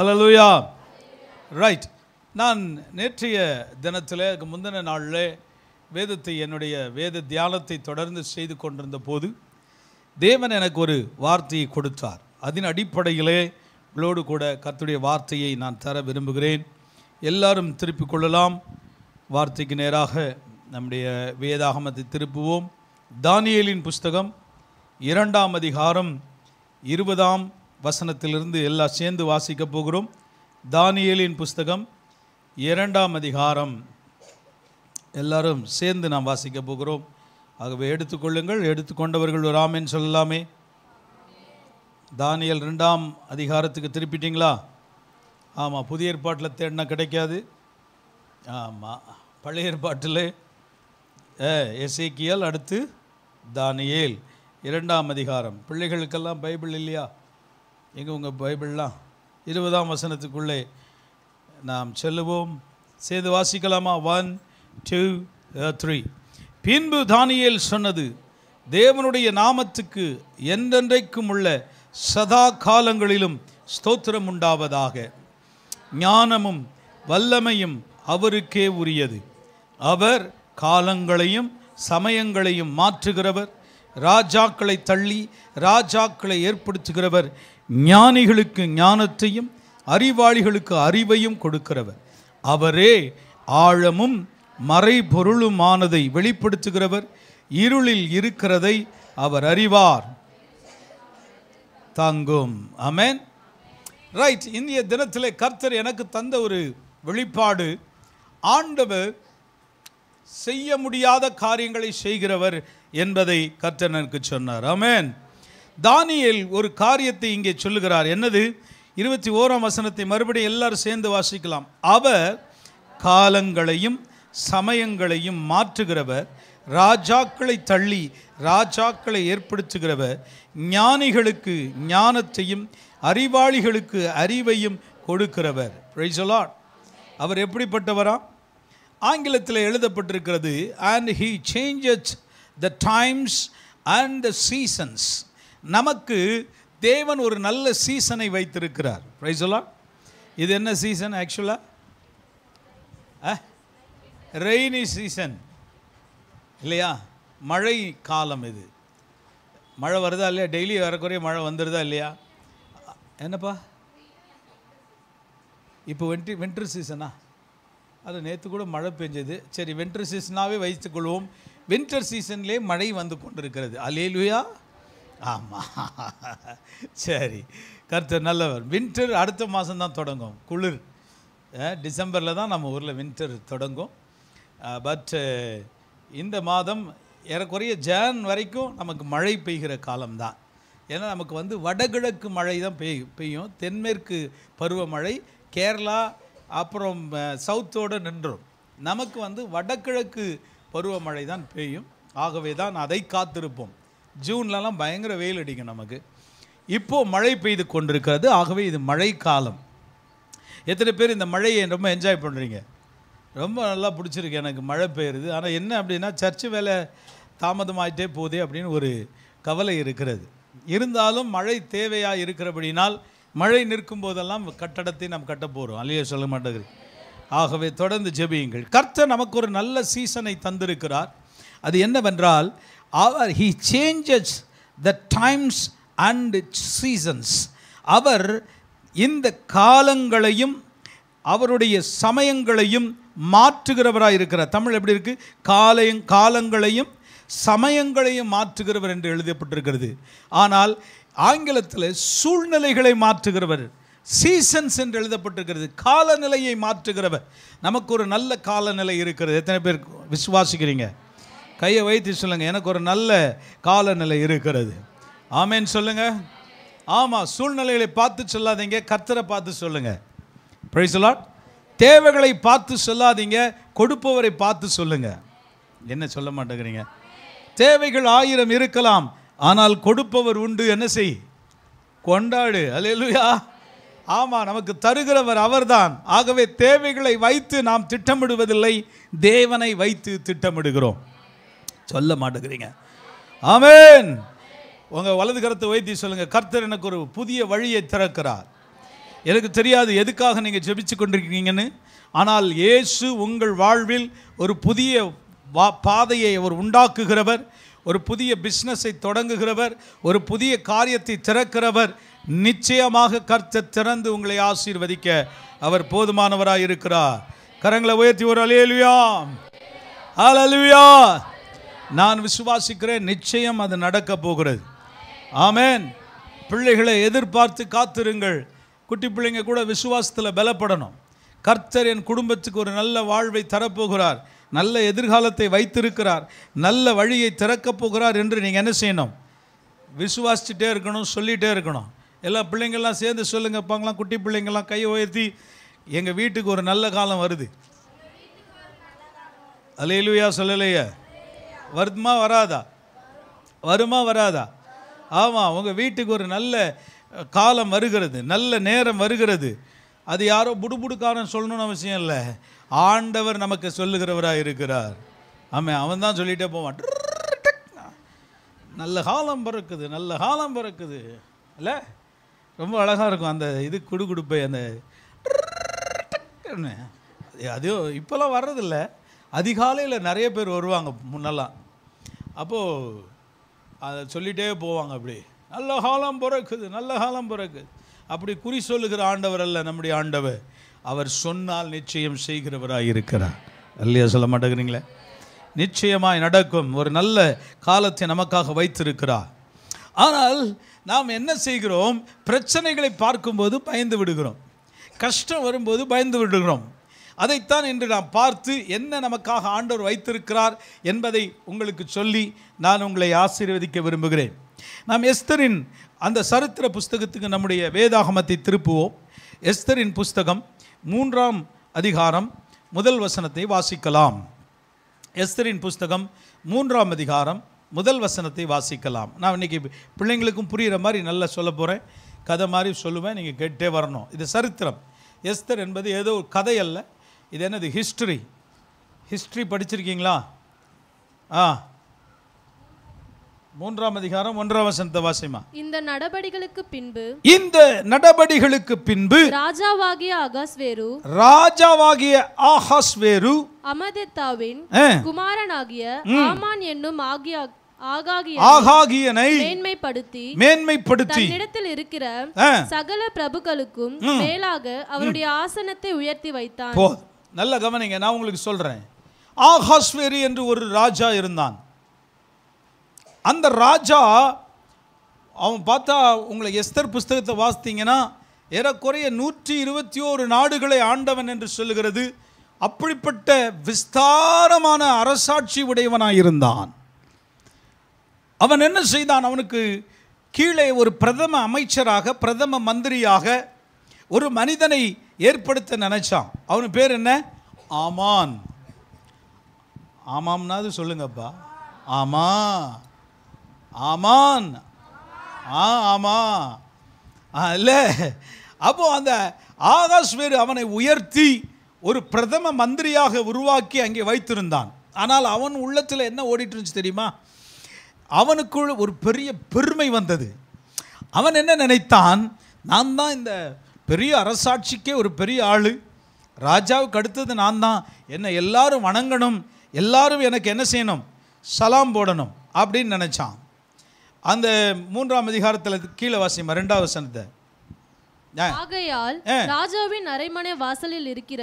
ஹல்லேலூயா. Right. நான் நேற்றைய தினத்தில் முந்தின நாளில் வேதத்தை என்னுடைய வேத தியானத்தை தொடர்ந்து செய்து கொண்டிருந்த போது தேவன் எனக்கு ஒரு வார்த்தையை கொடுத்தார். அதன் அடிப்படையிலே உங்களோடு கூட கர்த்தருடைய வார்த்தையை நான் தர விரும்புகிறேன். எல்லாரும் திருப்பிக் கொள்ளலாம். வார்த்தைக்கு நேராக நம்முடைய வேதாகமத்தை திருப்புவோம். தானியேலின் புஸ்தகம் 2ஆம் அதிகாரம் 20ஆம் வசனத்திலிருந்து எல்லாம் சேர்ந்து வாசிக்க போகிறோம். தானியேலின் புஸ்தகம் 2ஆம் அதிகாரம் எல்லாரும் சேர்ந்து நாம் வாசிக்க போகிறோம். ஆகவே எடுத்துக்கொள்ளுங்கள். எடுத்துக்கொண்டவர்கள் ஒரு ஆமென் சொல்லலாமே. தானியேல் 2ஆம் அதிகாரத்துக்கு திருப்பிட்டீங்களா? ஆமாம், புதிய ஏற்பாட்டில் தேடினா கிடைக்காது. ஆமாம், பழைய ஏற்பாட்டில் எசேக்கியேல், அடுத்து தானியேல் 2ஆம் அதிகாரம். பிள்ளைகளுக்கெல்லாம் பைபிள் இல்லையா? எங்கே உங்கள் பைபிள்லாம்? 20ஆம் வசனத்துக்குள்ளே நாம் செல்லுவோம். சேர்ந்து வாசிக்கலாமா? 1 2 3. பின்பு தானியேல் சொன்னது, தேவனுடைய நாமத்துக்கு என்றென்றைக்கும் உள்ள சதா காலங்களிலும் ஸ்தோத்திரம் உண்டாவதாக. ஞானமும் வல்லமையும் அவருக்கே உரியது. அவர் காலங்களையும் சமயங்களையும் மாற்றுகிறவர், ராஜாக்களை தள்ளி ராஜாக்களை ஏற்படுத்துகிறவர், ஞானிகளுக்கு ஞானத்தையும் அறிவாளிகளுக்கு அறிவையும் கொடுக்கிறவர். அவரே ஆழமும் மறைபொருளுமானதை வெளிப்படுத்துகிறவர். இருளில் இருக்கிறதை அவர் அறிவார். தங்கும். ஆமென். ரைட். இந்திய தினத்திலே கர்த்தர் எனக்கு தந்த ஒரு வெளிப்பாடு, ஆண்டவர் செய்ய முடியாத காரியங்களை செய்கிறவர் என்பதை கர்த்தர் எனக்கு சொன்னார். ஆமென். தானியேல் ஒரு காரியத்தை இங்கே சொல்லுகிறார். என்னது? 21ஆம் வசனத்தை மறுபடியும் எல்லாரும் சேர்ந்து வாசிக்கலாம். அவர் காலங்களையும் சமயங்களையும் மாற்றுகிறவர், ராஜாக்களை தள்ளி ராஜாக்களை ஏற்படுத்துகிறவர், ஞானிகளுக்கு ஞானத்தையும் அறிவாளிகளுக்கு அறிவையும் கொடுக்கிறவர். Praise the lord. அவர் எப்படிப்பட்டவரா? ஆங்கிலத்தில் எழுதப்பட்டிருக்கிறது, and he changes the times and the seasons. நமக்கு தேவன் ஒரு நல்ல சீசனை வைத்திருக்கிறார். Price the Lord. இது என்ன சீசன் ஆக்சுவலா? ரெய்னி சீசன் இல்லையா? மழை காலம். இது மழை வருதா இல்லையா? டெய்லி வரக்குறைய மழை வந்துடுதா இல்லையா? என்னப்பா இப்போ வின்டர் சீசனா? அது நேற்று கூட மழை பெஞ்சது. சரி, வின்டர் சீசனாகவே வைத்துக்கொள்வோம். வின்டர் சீசன்லேயே மழை வந்து கொண்டிருக்கிறது. அல்லேலூயா. ஆமாம், சரி, கர்த்தர் நல்லவர். வின்டர் அடுத்த மாதம் தான் தொடங்கும். குளிர் டிசம்பரில் தான் நம்ம ஊரில் வின்டர் தொடங்கும். பட் இந்த மாதம் ஏறக்குறைய ஜான் வரைக்கும் நமக்கு மழை பெய்கிற காலம்தான். ஏன்னா நமக்கு வடகிழக்கு மழை தான் பெய்யும். தென்மேற்கு பருவமழை கேரளா அப்புறம் சவுத்தோடு நின்றும். நமக்கு வடகிழக்கு பருவமழை தான் பெய்யும். ஆகவே தான் அதை காத்திருப்போம். ஜூன்லலாம் பயங்கர வெயில் அடிக்கும் நமக்கு. இப்போது மழை பெய்து கொண்டிருக்கிறது. ஆகவே இது மழை காலம். எத்தனை பேர் இந்த மழையை ரொம்ப என்ஜாய் பண்ணுறீங்க? ரொம்ப நல்லா பிடிச்சிருக்கு எனக்கு மழை பெய்யுறது. ஆனால் என்ன அப்படின்னா, சர்ச்சு வேலை தாமதமாயிட்டே போதே அப்படின்னு ஒரு கவலை இருக்கிறது. இருந்தாலும் மழை தேவையாக இருக்கிறபடினால் மழை நிற்கும் போதெல்லாம் கட்டடத்தை நாம் கட்ட போகிறோம். அல்லையே சொல்ல மாட்டேங்குது. ஆகவே தொடர்ந்து ஜெபியுங்கள். கர்த்தர் நமக்கு ஒரு நல்ல சீசனை தந்திருக்கிறார். அது என்னவென்றால், he changes the times and seasons. அவர் இந்த காலங்களையும் அவருடைய சமயங்களையும் மாற்றுகிறவராக இருக்கிறார். தமிழ் எப்படி இருக்கு? காலங்களையும் சமயங்களையும் மாற்றுகிறவர் என்று எழுதப்பட்டிருக்கிறது. ஆனால் ஆங்கிலத்தில் சூழ்நிலைகளை மாற்றுகிறவர், சீசன்ஸ் என்று எழுதப்பட்டிருக்கிறது. காலநிலையை மாற்றுகிறவர். நமக்கு ஒரு நல்ல காலநிலை இருக்கிறது. எத்தனை பேர் விசுவாசிக்கிறீங்க? கையை வைத்து சொல்லுங்கள், எனக்கு ஒரு நல்ல காலநிலை இருக்கிறது. ஆமேன் சொல்லுங்க. ஆமாம், சூழ்நிலைகளை பார்த்து சொல்லாதீங்க, கர்த்தரை பார்த்து சொல்லுங்க. Price the Lord. தேவைகளை பார்த்து சொல்லாதீங்க, கொடுப்பவரை பார்த்து சொல்லுங்க. என்ன சொல்ல மாட்டேங்கிறீங்க? தேவைகள் 1000 இருக்கலாம், ஆனால் கொடுப்பவர் உண்டு. என்ன செய்? கொண்டாடு. அல்லேலூயா. ஆமாம், நமக்கு தருகிறவர் அவர்தான். ஆகவே தேவைகளை வைத்து நாம் திட்டமிடுவதில்லை, தேவனை வைத்து திட்டமிடுகிறோம். சொல்ல மாட்டேங்கிறீங்க. ஆமென். உங்கள் வலது கரத்தை வைத்து சொல்லுங்கள், கர்த்தர் எனக்கு ஒரு புதிய வழியை திறக்கிறார். எனக்கு தெரியாது எதுக்காக நீங்கள் ஜெபிச்சு கொண்டிருக்கீங்கன்னு. ஆனால் இயேசு உங்கள் வாழ்வில் ஒரு புதிய பாதையை அவர் உண்டாக்குகிறவர், ஒரு புதிய பிஸ்னஸை தொடங்குகிறவர், ஒரு புதிய காரியத்தை திறக்கிறவர். நிச்சயமாக கர்த்தர் திறந்து உங்களை ஆசீர்வதிக்க அவர் போதுமானவராக இருக்கிறார். கரங்களை உயர்த்தி ஒரு அல்லேலூயா, அல்லேலூயா. நான் விசுவாசிக்கிறேன், நிச்சயம் அது நடக்க போகிறது. ஆமென். பிள்ளைகளை எதிர்பார்த்து காத்திருங்கள். குட்டி பிள்ளைங்க கூட விசுவாசத்தில் பலப்படணும். கர்த்தர் என் குடும்பத்துக்கு ஒரு நல்ல வாழ்வை தரப்போகிறார், நல்ல எதிர்காலத்தை வைத்திருக்கிறார், நல்ல வழியை திறக்கப் போகிறார் என்று நீங்கள் என்ன செய்யணும்? விசுவாசிச்சுட்டே இருக்கணும், சொல்லிகிட்டே இருக்கணும். எல்லா பிள்ளைங்கள்லாம் சேர்ந்து சொல்லுங்கப்பாங்களாம். குட்டி பிள்ளைங்கள்லாம் கையை உயர்த்தி, எங்கள் வீட்டுக்கு ஒரு நல்ல காலம் வருது. அல்லேலூயா சொல்லலையா? வருமா வராதா? வருமா வராதா? ஆமாம், உங்கள் வீட்டுக்கு ஒரு நல்ல காலம் வருகிறது, நல்ல நேரம் வருகிறது. அது யாரோ புடுபுடுக்காரன் சொல்லணும்னு அவசியம் இல்லை, ஆண்டவர் நமக்கு சொல்லுகிறவராக இருக்கிறார். ஆமாம், அவன் தான் சொல்லிகிட்டே போவான். நல்ல காலம் பிறக்குது, நல்ல காலம் பிறக்குது. இல்லை, ரொம்ப அழகாக இருக்கும் அந்த இது குடுகுடுப்பை, அந்த அது இப்போல்லாம் வர்றதில்ல. அதிகாலையில் நிறைய பேர் வருவாங்க முன்னெல்லாம். அப்போது அதை சொல்லிகிட்டே போவாங்க, அப்படி நல்ல காலம் பிறக்குது, நல்ல காலம் பிறக்குது. அப்படி குறி சொல்லுகிற ஆண்டவர் அல்ல நம்முடைய ஆண்டவர். அவர் சொன்னால் நிச்சயம் செய்கிறவராக இருக்கிறார். இல்லையா? சொல்ல மாட்டேங்கிறீங்களே? நிச்சயமாய் நடக்கும். ஒரு நல்ல காலத்தை நமக்காக வைத்திருக்கிறார். ஆனால் நாம் என்ன செய்கிறோம்? பிரச்சனைகளை பார்க்கும்போது பயந்து விடுகிறோம், கஷ்டம் வரும்போது பயந்து விடுகிறோம். அதைத்தான் இன்று நாம் பார்த்து என்ன நமக்காக ஆண்டவர் வைத்திருக்கிறார் என்பதை உங்களுக்கு சொல்லி நான் உங்களை ஆசீர்வதிக்க விரும்புகிறேன். நாம் எஸ்தரின் அந்த சரித்திர புஸ்தகத்துக்கு நம்முடைய வேதாகமத்தை திருப்புவோம். எஸ்தரின் புஸ்தகம் 3ஆம் அதிகாரம் 1 வசனத்தை வாசிக்கலாம். எஸ்தரின் புஸ்தகம் 3ஆம் அதிகாரம் 1 வசனத்தை வாசிக்கலாம். நான் இன்றைக்கி பிள்ளைங்களுக்கும் புரிகிற மாதிரி நல்லா சொல்ல போகிறேன், கதை மாதிரி சொல்லுவேன், நீங்கள் கேட்டே வரணும். இது சரித்திரம். எஸ்தர் என்பது ஏதோ ஒரு கதை அல்ல, இது என்னது? ஹிஸ்ட்ரி படிச்சிருக்கீங்களா? 3ஆம் அதிகாரம் 1ஆம் வசனத்தை வாசிமா. இந்த நடபடிகளுக்கு பின்பு ராஜாவாகிய அகாஸ்வேரு அமதெத்தாவின் குமாரனாகிய ஆமான் என்னும் ஆகாகியனை மேன்மைப்படுத்தி தன்னிடத்தில் இருக்கிற சகல பிரபுக்களுக்கும் மேலாக அவருடைய ஆசனத்தை உயர்த்தி வைத்தான். நல்ல கவனிங்க, நான் உங்களுக்கு சொல்றேன். ஆகாஸ்வேரு என்று ஒரு ராஜா இருந்தான். அந்த ராஜா, அவன் பார்த்தா, உங்களை எஸ்தர் புஸ்தகத்தை வாசித்தீங்கன்னா ஏறக்குறைய 121 நாடுகளை ஆண்டவன் என்று சொல்லுகிறது. அப்படிப்பட்ட விஸ்தாரமான அரசாட்சி உடையவனாயிருந்தான். அவன் என்ன செய்தான்? அவனுக்கு கீழே ஒரு பிரதம அமைச்சராக, பிரதம மந்திரியாக ஒரு மனிதனை ஏற்படுத்த நினைச்சான். அவனு பேர் என்ன? ஆமான். ஆமாம்னாது சொல்லுங்கப்பா. ஆமான். ஆமா இல்லை. அப்போ அந்த ஆகாஸ்வேரு அவனை உயர்த்தி ஒரு பிரதம மந்திரியாக உருவாக்கி அங்கே வைத்திருந்தான். ஆனால் அவன் உள்ளத்தில் என்ன ஓடிட்டு இருந்துச்சு தெரியுமா? அவனுக்குள் ஒரு பெரிய பெருமை வந்தது. அவன் என்ன நினைத்தான்? நான் தான் இந்த பெரிய அரசாட்சிக்கே ஒரு பெரிய ஆள், ராஜாவுக்கு அடுத்தது நான் தான், என்னை எல்லாரும் வணங்கணும், எல்லாரும் எனக்கு என்ன செய்யணும்? சலாம் போடணும் அப்படின்னு நினச்சான். அந்த 3ஆம் அதிகாரத்தில் கீழே வாசிமா 2ஆம் வசனத்தை. ஆகையால் ராஜாவின் அரண்மனை வாசலில் இருக்கிற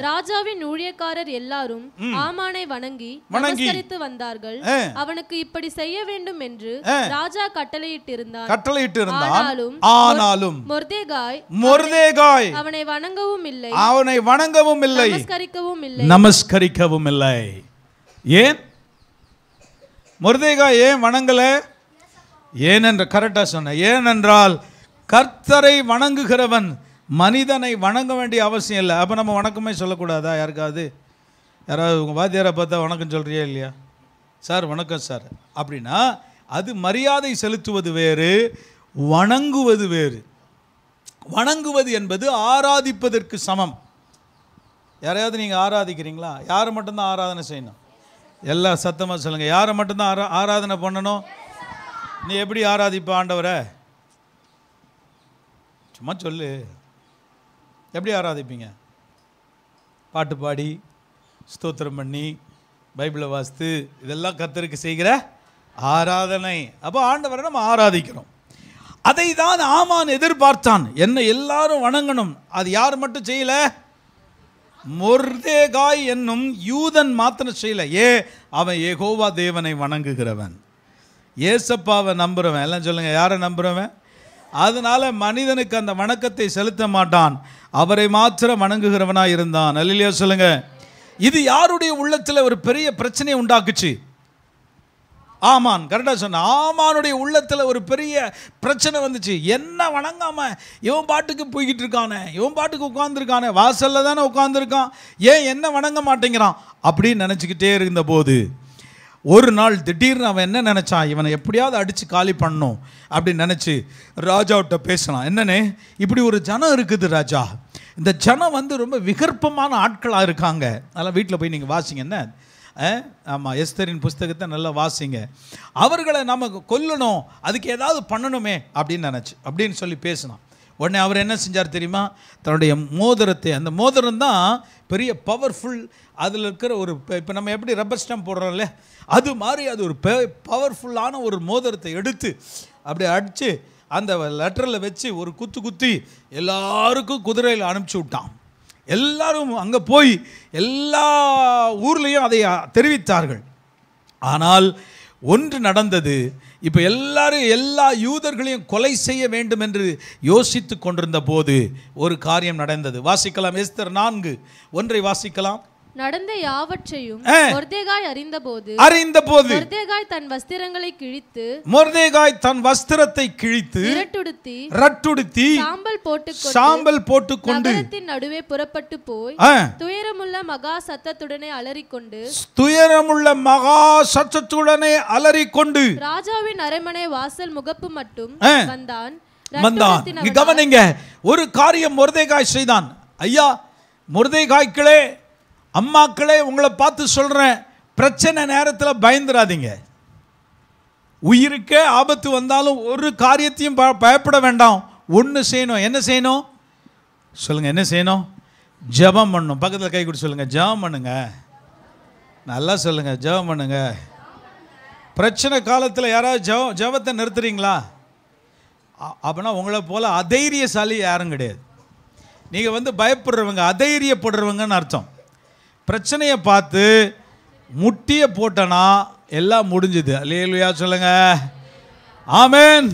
ராஜாவின் ஊழியக்காரர் எல்லாரும் ஆமானை வணங்கி நமஸ்கரித்து வந்தார்கள். அவனுக்கு இப்படி செய்ய வேண்டும் என்று ராஜா கட்டளையிட்டிருந்தான். ஆனாலும் மொர்தெகாய் அவனை வணங்கவும் இல்லை, நமஸ்கரிக்கவும் இல்லை. ஏன் மொர்தெகாய் ஏன் வணங்கல? ஏனென்ற கரெக்டாக சொன்ன. ஏனென்றால் கர்த்தரை வணங்குகிறவன் மனிதனை வணங்க வேண்டிய அவசியம் இல்லை. அப்போ நம்ம வணக்கமே சொல்லக்கூடாதா? யாருக்காவது உங்கள் வாத்தியாரை பார்த்தா வணக்கம் சொல்கிறியா இல்லையா? சார் வணக்கம் சார் அப்படின்னா அது மரியாதை செலுத்துவது வேறு, வணங்குவது வேறு. வணங்குவது என்பது ஆராதிப்பதற்கு சமம். யாரையாவது நீங்கள் ஆராதிக்கிறீங்களா? யாரை மட்டும்தான் ஆராதனை செய்யணும்? எல்லாம் சத்தமாக சொல்லுங்கள். யாரை மட்டும்தான் ஆராதனை பண்ணணும்? நீ எப்படி ஆராதிப்ப ஆண்டவரை? சும்மா சொல்லு. எப்படி ஆராதிப்பீங்க? பாட்டு பாடி, ஸ்தோத்திரம் பண்ணி, பைபிளை வாசித்து, இதெல்லாம் கர்த்தருக்கு செய்கிற ஆராதனை. அப்போ ஆண்டவரை நம்ம ஆராதிக்கிறோம். அதை தான் ஆமான் எதிர்பார்த்தான். என்ன எல்லாரும் வணங்கணும். அது யார் மட்டும் செய்யல? மொர்தேகாய் என்னும் யூதன் மாத்திரம் செய்யல. அவன் யெகோவா தேவனை வணங்குகிறவன், ஏசப்பாவை நம்புறவன். எல்லாம் சொல்லுங்க, யாரை நம்புறவன்? அதனால மனிதனுக்கு அந்த வணக்கத்தை செலுத்த மாட்டான், அவரை மாத்திரம் வணங்குகிறவனாக இருந்தான். அல்லேலூயா சொல்லுங்க. இது யாருடைய உள்ளத்தில் ஒரு பெரிய பிரச்சனையை உண்டாக்குச்சு? ஆமான். கரெக்டாக சொன்ன. ஆமானுடைய உள்ளத்தில் ஒரு பெரிய பிரச்சனை வந்துச்சு. என்ன வணங்காம இவன் பாட்டுக்கு போய்கிட்டு இருக்கானே, இவன் பாட்டுக்கு உட்காந்துருக்கானே, வாசல்ல தானே உட்காந்துருக்கான், ஏன் என்ன வணங்க மாட்டேங்கிறான் அப்படின்னு நினச்சிக்கிட்டே இருந்த போது ஒரு நாள் திடீர்னு அவன் என்ன நினச்சான், இவனை எப்படியாவது அடித்து காலி பண்ணணும் அப்படின்னு நினச்சி ராஜாவிட்ட பேசலாம். என்னன்னு, இப்படி ஒரு ஜனம் இருக்குது ராஜா, இந்த ஜனம் வந்து ரொம்ப விகற்பமான ஆட்களாக இருக்காங்க. அதெல்லாம் வீட்டில் போய் நீங்கள் வாசிங்க. என்ன, ஆமாம், எஸ்தரின் புஸ்தகத்தை நல்லா வாசிங்க. அவர்களை நம்ம கொல்லணும், அதுக்கு ஏதாவது பண்ணணுமே அப்படின்னு சொல்லி பேசினான். உடனே அவர் என்ன செஞ்சார் தெரியுமா? தன்னுடைய மோதிரத்தை, அந்த மோதிரம் தான் பெரிய பவர்ஃபுல், அதில் இருக்கிற ஒரு, இப்போ நம்ம எப்படி ரப்பர் ஸ்டாம்ப் போடுறோம்ல, அது மாதிரி அது ஒரு பவர்ஃபுல்லான ஒரு மோதிரத்தை எடுத்து அப்படி அடித்து அந்த லெட்டரில் வச்சு ஒரு குத்தி எல்லாருக்கும் குதிரையில் அனுப்பிச்சி விட்டான். எல்லாரும் அங்கே போய் எல்லா ஊர்லேயும் அதை தெரிவித்தார்கள். ஆனால் ஒன்று நடந்தது. இப்போ எல்லாரும் எல்லா யூதர்களையும் கொலை செய்ய வேண்டும் என்று யோசித்து கொண்டிருந்த போது ஒரு காரியம் நடந்தது. வாசிக்கலாம், எஸ்தர் 4:1 வாசிக்கலாம். நடந்த யாவற்றையும் மொர்தேகாய் அறிந்தபோது மொர்தேகாய் தன் வஸ்திரங்களை கிழித்து ரட்டுடுத்தி சாம்பல் போட்டுக்கொண்டு நகரத்தின் நடுவே புறப்பட்டு போய் துயரமுள்ள மகா சத்தத்துடனே அலறிக்கொண்டு ராஜாவின் அரண்மனை வாசல் முகப்பு மட்டும் வந்தான். கவனிங்க, ஒரு காரியம் மொர்தேகாய் செய்தான். ஐயா, மொர்தேகாய்களே, அம்மாக்களே, உங்களை பார்த்து சொல்கிறேன், பிரச்சனை நேரத்தில் பயந்துடாதீங்க. உயிருக்கே ஆபத்து வந்தாலும் ஒரு காரியத்தையும் பயப்பட வேண்டாம். ஒன்று செய்யணும். என்ன செய்யணும் சொல்லுங்க? என்ன செய்யணும்? ஜெபம் பண்ணணும். பக்கத்தில் கை கொடுத்து சொல்லுங்க, ஜெபம் பண்ணுங்க. நல்லா சொல்லுங்க, ஜெபம் பண்ணுங்க. பிரச்சனை காலத்தில் யாராவது ஜெபத்தை நிறுத்துறீங்களா? அப்படின்னா உங்களை போல அதைரியசாலி யாரும் கிடையாது. நீங்கள் வந்து பயப்படுறவங்க, அதைரியப்படுறவங்கன்னு அர்த்தம். பிரச்சனையை பார்த்து முட்டியை போட்டனா எல்லாம் முடிஞ்சுது. அல்லேலூயா சொல்லுங்க, ஆமென்.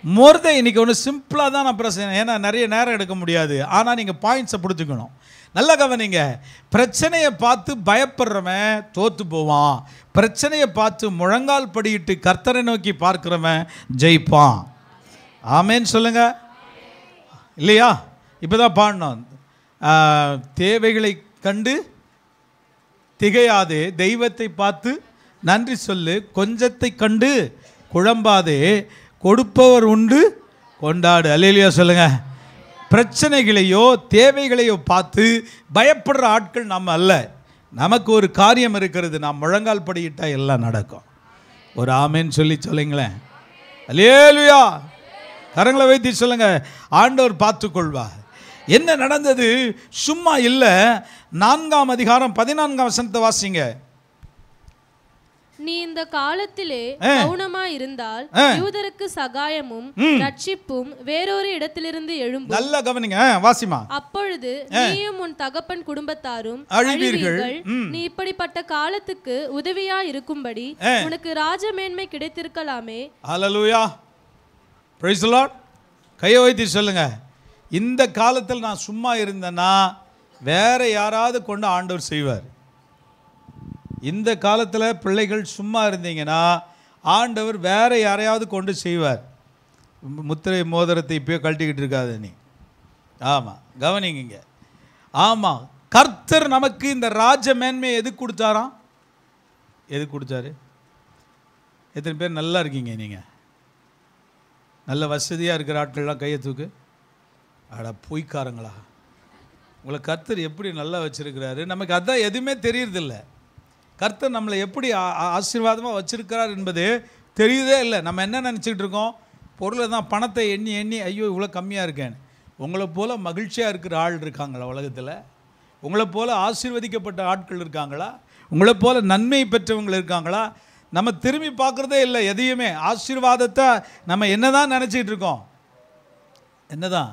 மொர்தே இன்னைக்கு ஒன்று சிம்பிளாக தான் நான் பிரச்சனை, ஏன்னா நிறைய நேரம் எடுக்க முடியாது. ஆனால் நீங்கள் பாயிண்ட்ஸை பிடிச்சிக்கணும். நல்லா கவனிங்க. பிரச்சனையை பார்த்து பயப்படுறவன் தோற்று போவான். பிரச்சனையை பார்த்து முழங்கால் படியிட்டு கர்த்தரை நோக்கி பார்க்கிறவன் ஜெயிப்பான். ஆமென் சொல்லுங்க, இல்லையா? இப்போ தான் பாடணும், தேவைகளை கண்டு திகையாதே, தெய்வத்தை பார்த்து நன்றி சொல்லு, கொஞ்சத்தை கண்டு குழம்பாதே, கொடுப்பவர் உண்டு கொண்டாடு. அல்லேலூயா சொல்லுங்க. பிரச்சனைகளையோ தேவைகளையோ பார்த்து பயப்படுற ஆட்கள் நம்ம அல்ல. நமக்கு ஒரு காரியம் இருக்கிறது, நாம் முழங்கால் படியிட்டால் எல்லாம் நடக்கும். ஒரு ஆமேன்னு சொல்லி சொல்லுங்களேன். அல்லேலூயா. கரங்களை வைத்து சொல்லுங்க, ஆண்டவர் பார்த்துக்கொள்வார். என்ன நடந்தது? சும்மா இல்லை. 4ஆம் அதிகாரம் 14ஆம் வசனத்தை வாசிங்க. நீ இந்த காலத்திலே மௌனமாய் இருந்தால் யூதருக்கு சகாயமும் ரட்சிப்பும் வேறொரு இடத்திலிருந்து எழும்பும். நல்ல கவனிங்க, வாசிமா. அப்பொழுது நீயும் உன் தகப்பன் குடும்பத்தாரும் அழிவீர்கள். நீ இப்படிப்பட்ட காலத்துக்கு உதவியா இருக்கும்படி உனக்கு ராஜமேன்மை கிடைத்திருக்கலாமே. ஹல்லேலூயா, பிரைஸ் தி லார்ட். கையை வைத்து சொல்லுங்க, இந்த காலத்தில் நான் சும்மா இருந்தேன்னா வேற யாராவது கொண்டு ஆண்டவர் செய்வார். இந்த காலத்தில் பிள்ளைகள் சும்மா இருந்தீங்கன்னா ஆண்டவர் வேற யாரையாவது கொண்டு செய்வார். முத்திரை மோதிரத்தை இப்போயே கழட்டிக்கிட்டு இருக்காது நீ. ஆமாம், கவனிங்க. ஆமாம், கர்த்தர் நமக்கு இந்த ராஜ மேன்மையை எதுக்கு கொடுத்தாராம்? எதுக்கு கொடுத்தாரு? எத்தனை பேர் நல்லா இருக்கீங்க? நீங்கள் நல்ல வசதியாக இருக்கிற ஆட்கள்லாம் கையை தூக்கு. அட பொய்க்காரங்களா, உங்களை கர்த்தர் எப்படி நல்லா வச்சுருக்கிறாரு. நமக்கு அதான் எதுவுமே தெரியறதில்ல. கர்த்தர் நம்மளை எப்படி ஆசீர்வாதமாக வச்சுருக்கிறார் என்பது தெரியுதே இல்லை. நம்ம என்ன நினச்சிக்கிட்டு இருக்கோம்? பொருளை தான், பணத்தை எண்ணி ஐயோ இவ்வளோ கம்மியாக இருக்கேன்னு. உங்களை போல் மகிழ்ச்சியாக இருக்கிற ஆள் இருக்காங்களா உலகத்தில்? உங்களை போல் ஆசீர்வதிக்கப்பட்ட ஆட்கள் இருக்காங்களா? உங்களை போல் நன்மை பெற்றவங்க இருக்காங்களா? நம்ம திரும்பி பார்க்குறதே இல்லை எதையுமே. ஆசீர்வாதத்தை நம்ம என்ன தான் நினச்சிக்கிட்டு இருக்கோம்? என்ன தான்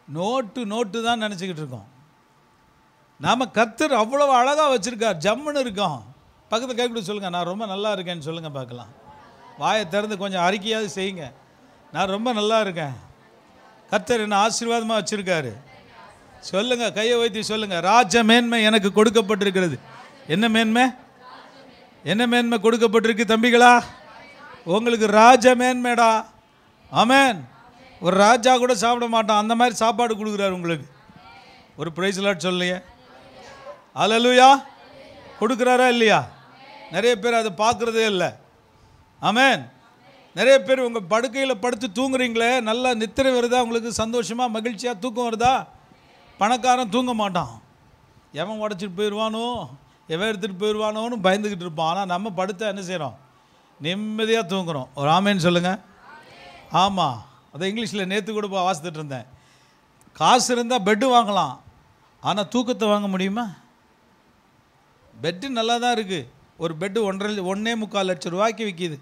நோட்டு தான் நினச்சிக்கிட்டு இருக்கோம். நாம் கர்த்தர் அவ்வளோ அழகாக வச்சுருக்கார், ஜம்முன்னு இருக்கோம். பக்கத்தில் கை கூட சொல்லுங்கள், நான் ரொம்ப நல்லா இருக்கேன்னு சொல்லுங்கள் பார்க்கலாம். வாயை திறந்து கொஞ்சம் அறிக்கையாவது செய்யுங்க, நான் ரொம்ப நல்லா இருக்கேன், கர்த்தர் என்ன ஆசீர்வாதமாக வச்சுருக்காரு. சொல்லுங்கள், கையை வைத்து சொல்லுங்கள், ராஜ மேன்மை எனக்கு கொடுக்கப்பட்டிருக்கிறது. என்ன மேன்மை? என்ன மேன்மை கொடுக்கப்பட்டிருக்கு தம்பிகளா? உங்களுக்கு ராஜ மேன்மைடா. ஆமென். ஒரு ராஜா கூட சாப்பிட மாட்டான், அந்த மாதிரி சாப்பாடு கொடுக்குறாரு உங்களுக்கு. ஒரு பிரைஸ் லார்ட் சொல்லையே. அல்லேலூயா. கொடுக்குறாரா இல்லையா? நிறைய பேர் அதை பார்க்குறதே இல்லை. ஆமென். நிறைய பேர் உங்கள் படுக்கையில் படுத்து தூங்குறீங்களே, நல்லா நித்திரை வருதா உங்களுக்கு? சந்தோஷமாக மகிழ்ச்சியாக தூக்கம் வருதா? பணக்காரன் தூங்க மாட்டான், எவன் உடச்சிட்டு போயிடுவானோ, எவன் எடுத்துகிட்டு போயிடுவானோன்னு பயந்துக்கிட்டு இருப்பான். ஆனால் நம்ம படுத்தா என்ன செய்கிறோம்? நிம்மதியாக தூங்குறோம். ஒரு ஆமேன்னு சொல்லுங்கள். ஆமாம், அதை இங்கிலீஷில் நேற்று கூட வாசித்துட்டு இருந்தேன். காசு இருந்தால் பெட்டு வாங்கலாம், ஆனால் தூக்கத்தை வாங்க முடியுமா? பெட்டு நல்லா தான் இருக்குது. ஒரு பெட்டு 1.25 லட்சம் ரூபாய்க்கு விற்கிது.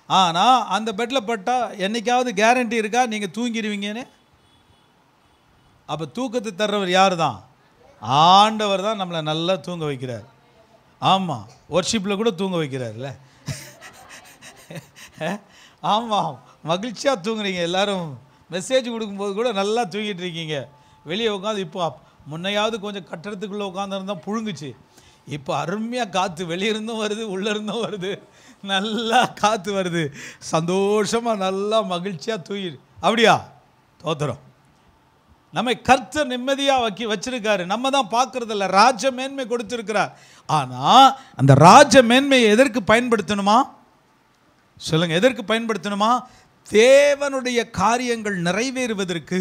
ஆனால் அந்த பெட்டில் பட்டால் என்றைக்காவது கேரண்டி இருக்கா நீங்கள் தூங்கிடுவீங்கன்னு? அப்போ தூக்கத்தை தர்றவர் யார் தான்? ஆண்டவர் தான் நம்மளை நல்லா தூங்க வைக்கிறார். ஆமாம், ஒர்ஷிப்பில் கூட தூங்க வைக்கிறார்ல. ஆமாம், மகிழ்ச்சியாக தூங்குறீங்க எல்லோரும். மெசேஜ் கொடுக்கும்போது கூட நல்லா தூங்கிட்டு இருக்கீங்க. வெளியே உட்காந்து இப்போ முன்னையாவது கொஞ்சம் கட்டடத்துக்குள்ளே உட்காந்துருந்தால் புழுங்குச்சு. இப்போ அருமையாக காற்று வெளியிருந்தும் வருது, உள்ளேருந்தும் வருது, நல்லா காற்று வருது, சந்தோஷமாக நல்லா மகிழ்ச்சியாக தூங்கிடு. அப்படியா? தோத்திரம். நம்மை கர்த்தர் நிம்மதியாக வச்சிருக்காரு. நம்ம தான் பார்க்குறதில்ல. ராஜ மேன்மை கொடுத்துருக்கிறார். ஆனால் அந்த ராஜ மேன்மையை எதற்கு பயன்படுத்தணுமா? சொல்லுங்கள், எதற்கு பயன்படுத்தணுமா? தேவனுடைய காரியங்கள் நிறைவேறுவதற்கு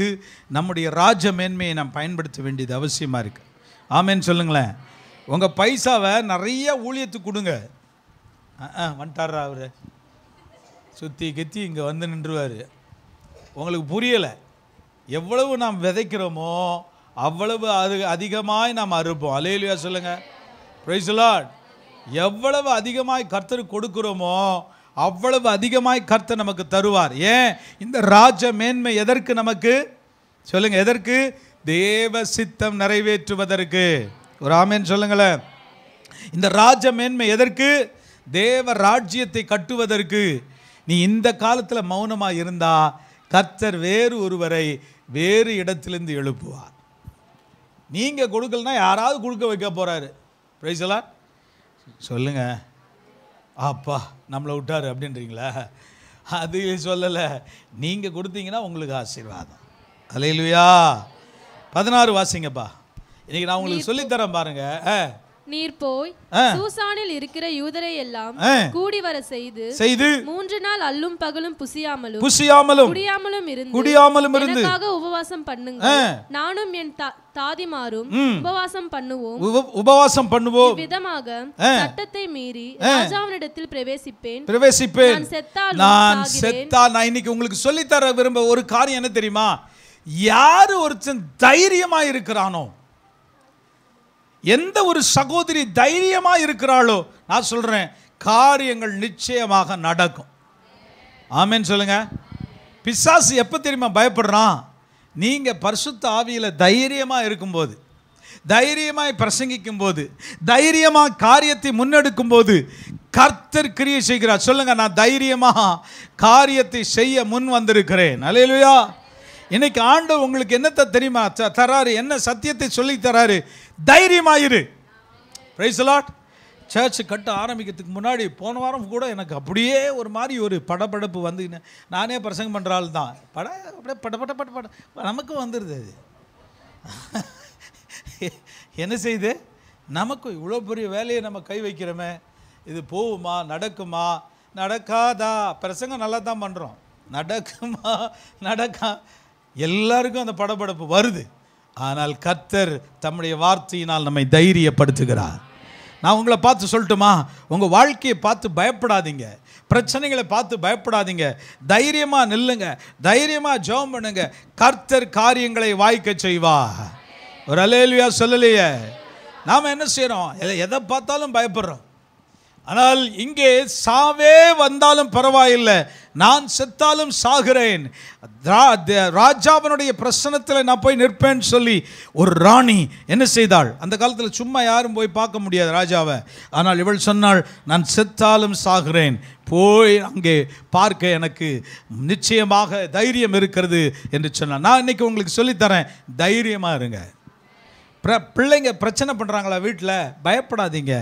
நம்முடைய ராஜ மேன்மையை நாம் பயன்படுத்த வேண்டியது அவசியமாக இருக்குது. ஆமேன்னு சொல்லுங்களேன். உங்கள் பைசாவை நிறைய ஊழியத்துக்கு கொடுங்க. வந்துட்டாரா அவர்? சுற்றி கத்தி இங்கே வந்து நின்றுவார். உங்களுக்கு புரியலை. எவ்வளவு நாம் விதைக்கிறோமோ அவ்வளவு அதிகமாய் நாம் அறுப்போம். அல்லேலூயா சொல்லுங்கள். Price the Lord. எவ்வளவு அதிகமாய் கர்த்தர் கொடுக்கிறோமோ அவ்வளவு அதிகமாய் கர்த்தர் நமக்கு தருவார். ஏன்? இந்த ராஜ மேன்மை எதற்கு நமக்கு? சொல்லுங்கள், எதற்கு? தேவ சித்தம் நிறைவேற்றுவதற்கு. ஒரு ஆமென் சொல்லுங்களேன். இந்த ராஜ மேன்மை எதற்கு? தேவ ராஜ்யத்தை கட்டுவதற்கு. நீ இந்த காலத்தில் மௌனமாக இருந்தா கர்த்தர் வேறு ஒருவரை வேறு இடத்திலிருந்து எழுப்புவார். நீங்கள் கொடுக்கலனா யாராவது கொடுக்க வைக்க போகிறாரு. Price the Lord. சொல்லுங்க, அப்பா நம்மளை விட்டார் அப்படின்றீங்களா? அது சொல்லலை. நீங்கள் கொடுத்தீங்கன்னா உங்களுக்கு ஆசீர்வாதம். அல்லேலூயா. 16 வாசிங்கப்பா. இன்னைக்கு நான் உங்களுக்கு சொல்லித்தரேன் பாருங்க. நீர் போய் சூசானில் இருக்கிற யூதரை எல்லாம் கூடி வர செய்து 3 நாள் அல்லும் பகலும் புசியாமலும் குடியாமலும் இருந்து எனக்காக உபவாசம் பண்ணுங்க. நானும் என் தாதிமாரும் உபவாசம் பண்ணுவோம். விதமாக சட்டத்தை மீறி ராஜாவினிடத்தில் பிரவேசிப்பேன். நான் செத்தால் நான் இன்னைக்கு உங்களுக்கு சொல்லித்தர விரும்ப ஒரு காரியம் என்ன தெரியுமா? யாரு ஒருத்தன் தைரியமா இருக்கிறானோ, எந்த ஒரு சகோதரி தைரியமா இருக்கிறாளோ, நான் சொல்றேன் காரியங்கள் நிச்சயமாக நடக்கும். ஆமென் சொல்லுங்க. பிசாசு எப்போ தெரியுமா பயப்படுறான்? நீங்க பரிசுத்த ஆவியில தைரியமா இருக்கும்போது, தைரியமாய் பிரசங்கிக்கும் போது, தைரியமாக காரியத்தை முன்னெடுக்கும் போது கர்த்தர் கிரியை செய்கிறார். சொல்லுங்க, நான் தைரியமா காரியத்தை செய்ய முன் வந்திருக்கிறேன். அல்லேலூயா. இன்னைக்கு ஆண்டவர் உங்களுக்கு என்னத்தை தெரியுமா தராரு? என்ன சத்தியத்தை சொல்லி தராரு? தைரியமாயிரு. Praise the lord. சர்ச் கட்ட ஆரம்பிக்கிறதுக்கு முன்னாடி போன வாரம் கூட எனக்கு அப்படியே ஒரு மாதிரி ஒரு படபடப்பு வந்து, நானே பிரசங்கம் பண்ணுற ஆள் தான், அப்படியே பட நமக்கு வந்துடுது. அது என்ன செய்யுது? நமக்கு இவ்வளோ பெரிய வேலையை நம்ம கை வைக்கிறோமே, இது போகுமா, நடக்குமா, நடக்காதா? பிரசங்கம் நல்லா தான் பண்ணுறோம், நடக்குமா, நடக்கா, எல்லாருக்கும் அந்த படபடப்பு வருது. ஆனால் கர்த்தர் தம்முடைய வார்த்தையினால் நம்மை தைரியப்படுத்துகிறார். நான் உங்களை பார்த்து சொல்லட்டுமா? உங்கள் வாழ்க்கையை பார்த்து பயப்படாதீங்க. பிரச்சனைகளை பார்த்து பயப்படாதீங்க, தைரியமாக நில்லுங்க, தைரியமாக ஜெபம் பண்ணுங்க. கர்த்தர் காரியங்களை வாய்க்க செய்வா. ஒரு அல்லேலூயா சொல்லலையே. நாம் என்ன செய்கிறோம்? எதை பார்த்தாலும் பயப்படுறோம். ஆனால் இங்கே சாவே வந்தாலும் பரவாயில்லை, நான் செத்தாலும் சாகிறேன், ராஜாவனுடைய பிரசனத்தில் நான் போய் நிற்பேன்னு சொல்லி ஒரு ராணி என்ன செய்தாள்? அந்த காலத்தில் சும்மா யாரும் போய் பார்க்க முடியாது ராஜாவை. ஆனால் இவள் சொன்னாள், நான் செத்தாலும் சாகிறேன், போய் அங்கே பார்க்க எனக்கு நிச்சயமாக தைரியம் இருக்கிறது என்று சொன்னாள். நான் இன்னைக்கு உங்களுக்கு சொல்லித்தரேன், தைரியமாக இருங்க. பிள்ளைங்க பிரச்சனை பண்ணுறாங்களா வீட்டில், பயப்படாதீங்க,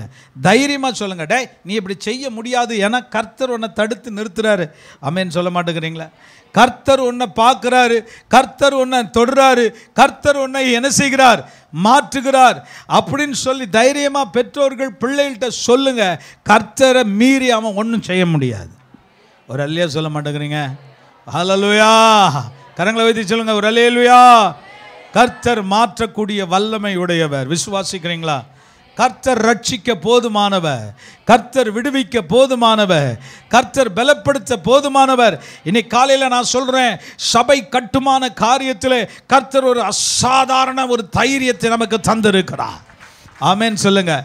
தைரியமாக சொல்லுங்கள், டே நீ இப்படி செய்ய முடியாது, ஏன்னா கர்த்தர் உன்னை தடுத்து நிறுத்துறாரு. ஆமென் சொல்ல மாட்டேங்கிறீங்களா? கர்த்தர் உன்னை பார்க்குறாரு, கர்த்தர் உன்னை தொடுறாரு, கர்த்தர் உன்னை என்ன செய்கிறார்? மாற்றுகிறார் அப்படின்னு சொல்லி தைரியமாக பெற்றோர்கள் பிள்ளைகள்கிட்ட சொல்லுங்க. கர்த்தரை மீறி அவன் ஒன்றும் செய்ய முடியாது. ஒரு அல்லையா சொல்ல மாட்டேங்கிறீங்க? ஹல்லேலூயா. கரங்களை வைத்து சொல்லுங்க, ஒரு அல்லேலூயா. கர்த்தர் மாற்றக்கூடிய வல்லமை உடையவர். விசுவாசிக்கிறீங்களா? கர்த்தர் ரட்சிக்க போதுமானவர், கர்த்தர் விடுவிக்க போதுமானவர், கர்த்தர் பலப்படுத்த போதுமானவர். இன்னைக்கு காலையில் நான் சொல்கிறேன், சபை கட்டுமான காரியத்தில் கர்த்தர் ஒரு அசாதாரண ஒரு தைரியத்தை நமக்கு தந்திருக்கிறார். ஆமென் சொல்லுங்க.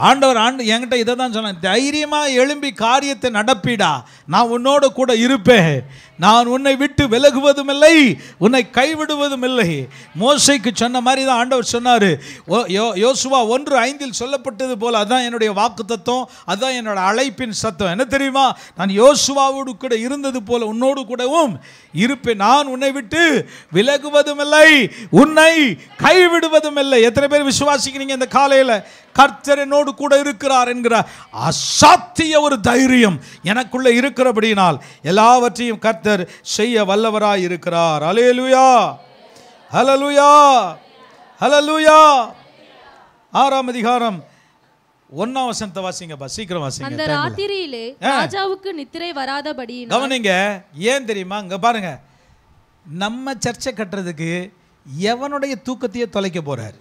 ஆண்டவர் என்கிட்ட இதை தான் சொன்னேன், தைரியமாக எழும்பி காரியத்தை நடப்பிடா, நான் உன்னோடு கூட இருப்பேன், நான் உன்னை விட்டு விலகுவதும் இல்லை, உன்னை கைவிடுவதும் இல்லை. மோசேக்கு சொன்ன மாதிரி தான் ஆண்டவர் சொன்னார். யோசுவா 1:5 சொல்லப்பட்டது போல், அதுதான் என்னுடைய வாக்குத்தத்தம், அதுதான் என்னோட அழைப்பின் சத்தம். என்ன தெரியுமா? நான் யோசுவாவோடு கூட இருந்தது போல உன்னோடு கூடவும் இருப்பேன், நான் உன்னை விட்டு விலகுவதும் இல்லை, உன்னை கைவிடுவதும் இல்லை. எத்தனை பேர் விசுவாசிக்கிறீங்க இந்த காலையில்? கர்த்தர் என்னோடு கூட இருக்கிறார் என்கிற அசாத்திய ஒரு தைரியம் எனக்குள்ள இருக்கிறபடியினால் எல்லாவற்றையும் கர்த்தர் செய்ய வல்லவராய் இருக்கிறார். அல்லேலூயா, ஹல்லேலூயா, ஹல்லேலூயா. 6ஆம் அதிகாரம் 1ஆம் வசனத்தை வாசிங்கப்பா, சீக்கிரம் வாசிங்க. அந்த ராத்திரியிலே ராஜாவுக்கு நித்திரை வராதபடி. கவனிங்க, ஏன் தெரியுமா? இங்க பாருங்க, நம்ம சர்ச்சை கட்டுறதுக்கு எவனுடைய தூக்கத்தையே தொலைக்க போறாரு.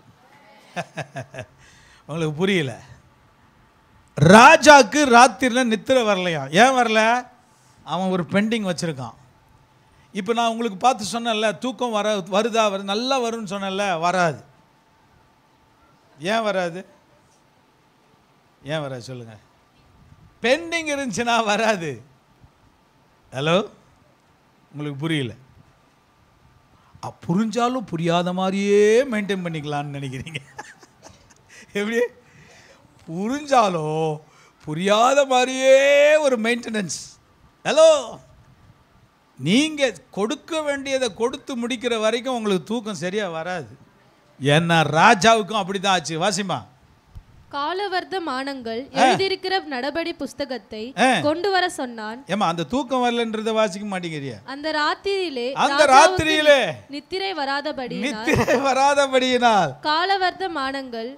உங்களுக்கு புரியல? ராஜாக்கு ராத்திரியில் நித்திரை வரலையா? ஏன் வரல? அவன் ஒரு பெண்டிங் வச்சுருக்கான். இப்போ நான் உங்களுக்கு பார்த்து சொன்னேன்ல, தூக்கம் வருதா நல்லா வரும்னு சொன்னேன்ல, வராது. ஏன் வராது? ஏன் வராது சொல்லுங்கள்? பெண்டிங் இருந்துச்சுன்னா வராது. ஹலோ, உங்களுக்கு புரியல? புரிஞ்சாலும் புரியாத மாதிரியே மெயின்டைன் பண்ணிக்கலான்னு நினைக்கிறீங்க. எப்படி? புரிஞ்சாலோ புரியாத மாதிரியே ஒரு மெயின்டெனன்ஸ். ஹலோ, நீங்கள் கொடுக்க வேண்டியதை கொடுத்து முடிக்கிற வரைக்கும் உங்களுக்கு தூக்கம் சரியாக வராது. ஏன்னா ராஜாவுக்கும் அப்படி தான் ஆச்சு. வாசிமா. காலவர்த்தமானங்கள் எழுதியிருக்கிற நடபடி புஸ்தகத்தை கொண்டு வர சொன்னான். ஏமா அந்த தூக்கம் வரலன்றத வாசிக்க மாட்டேங்கிறியா? அந்த ராத்திரியிலே நித்திரை வராதபடியினால் காலவர்த்தமானங்கள்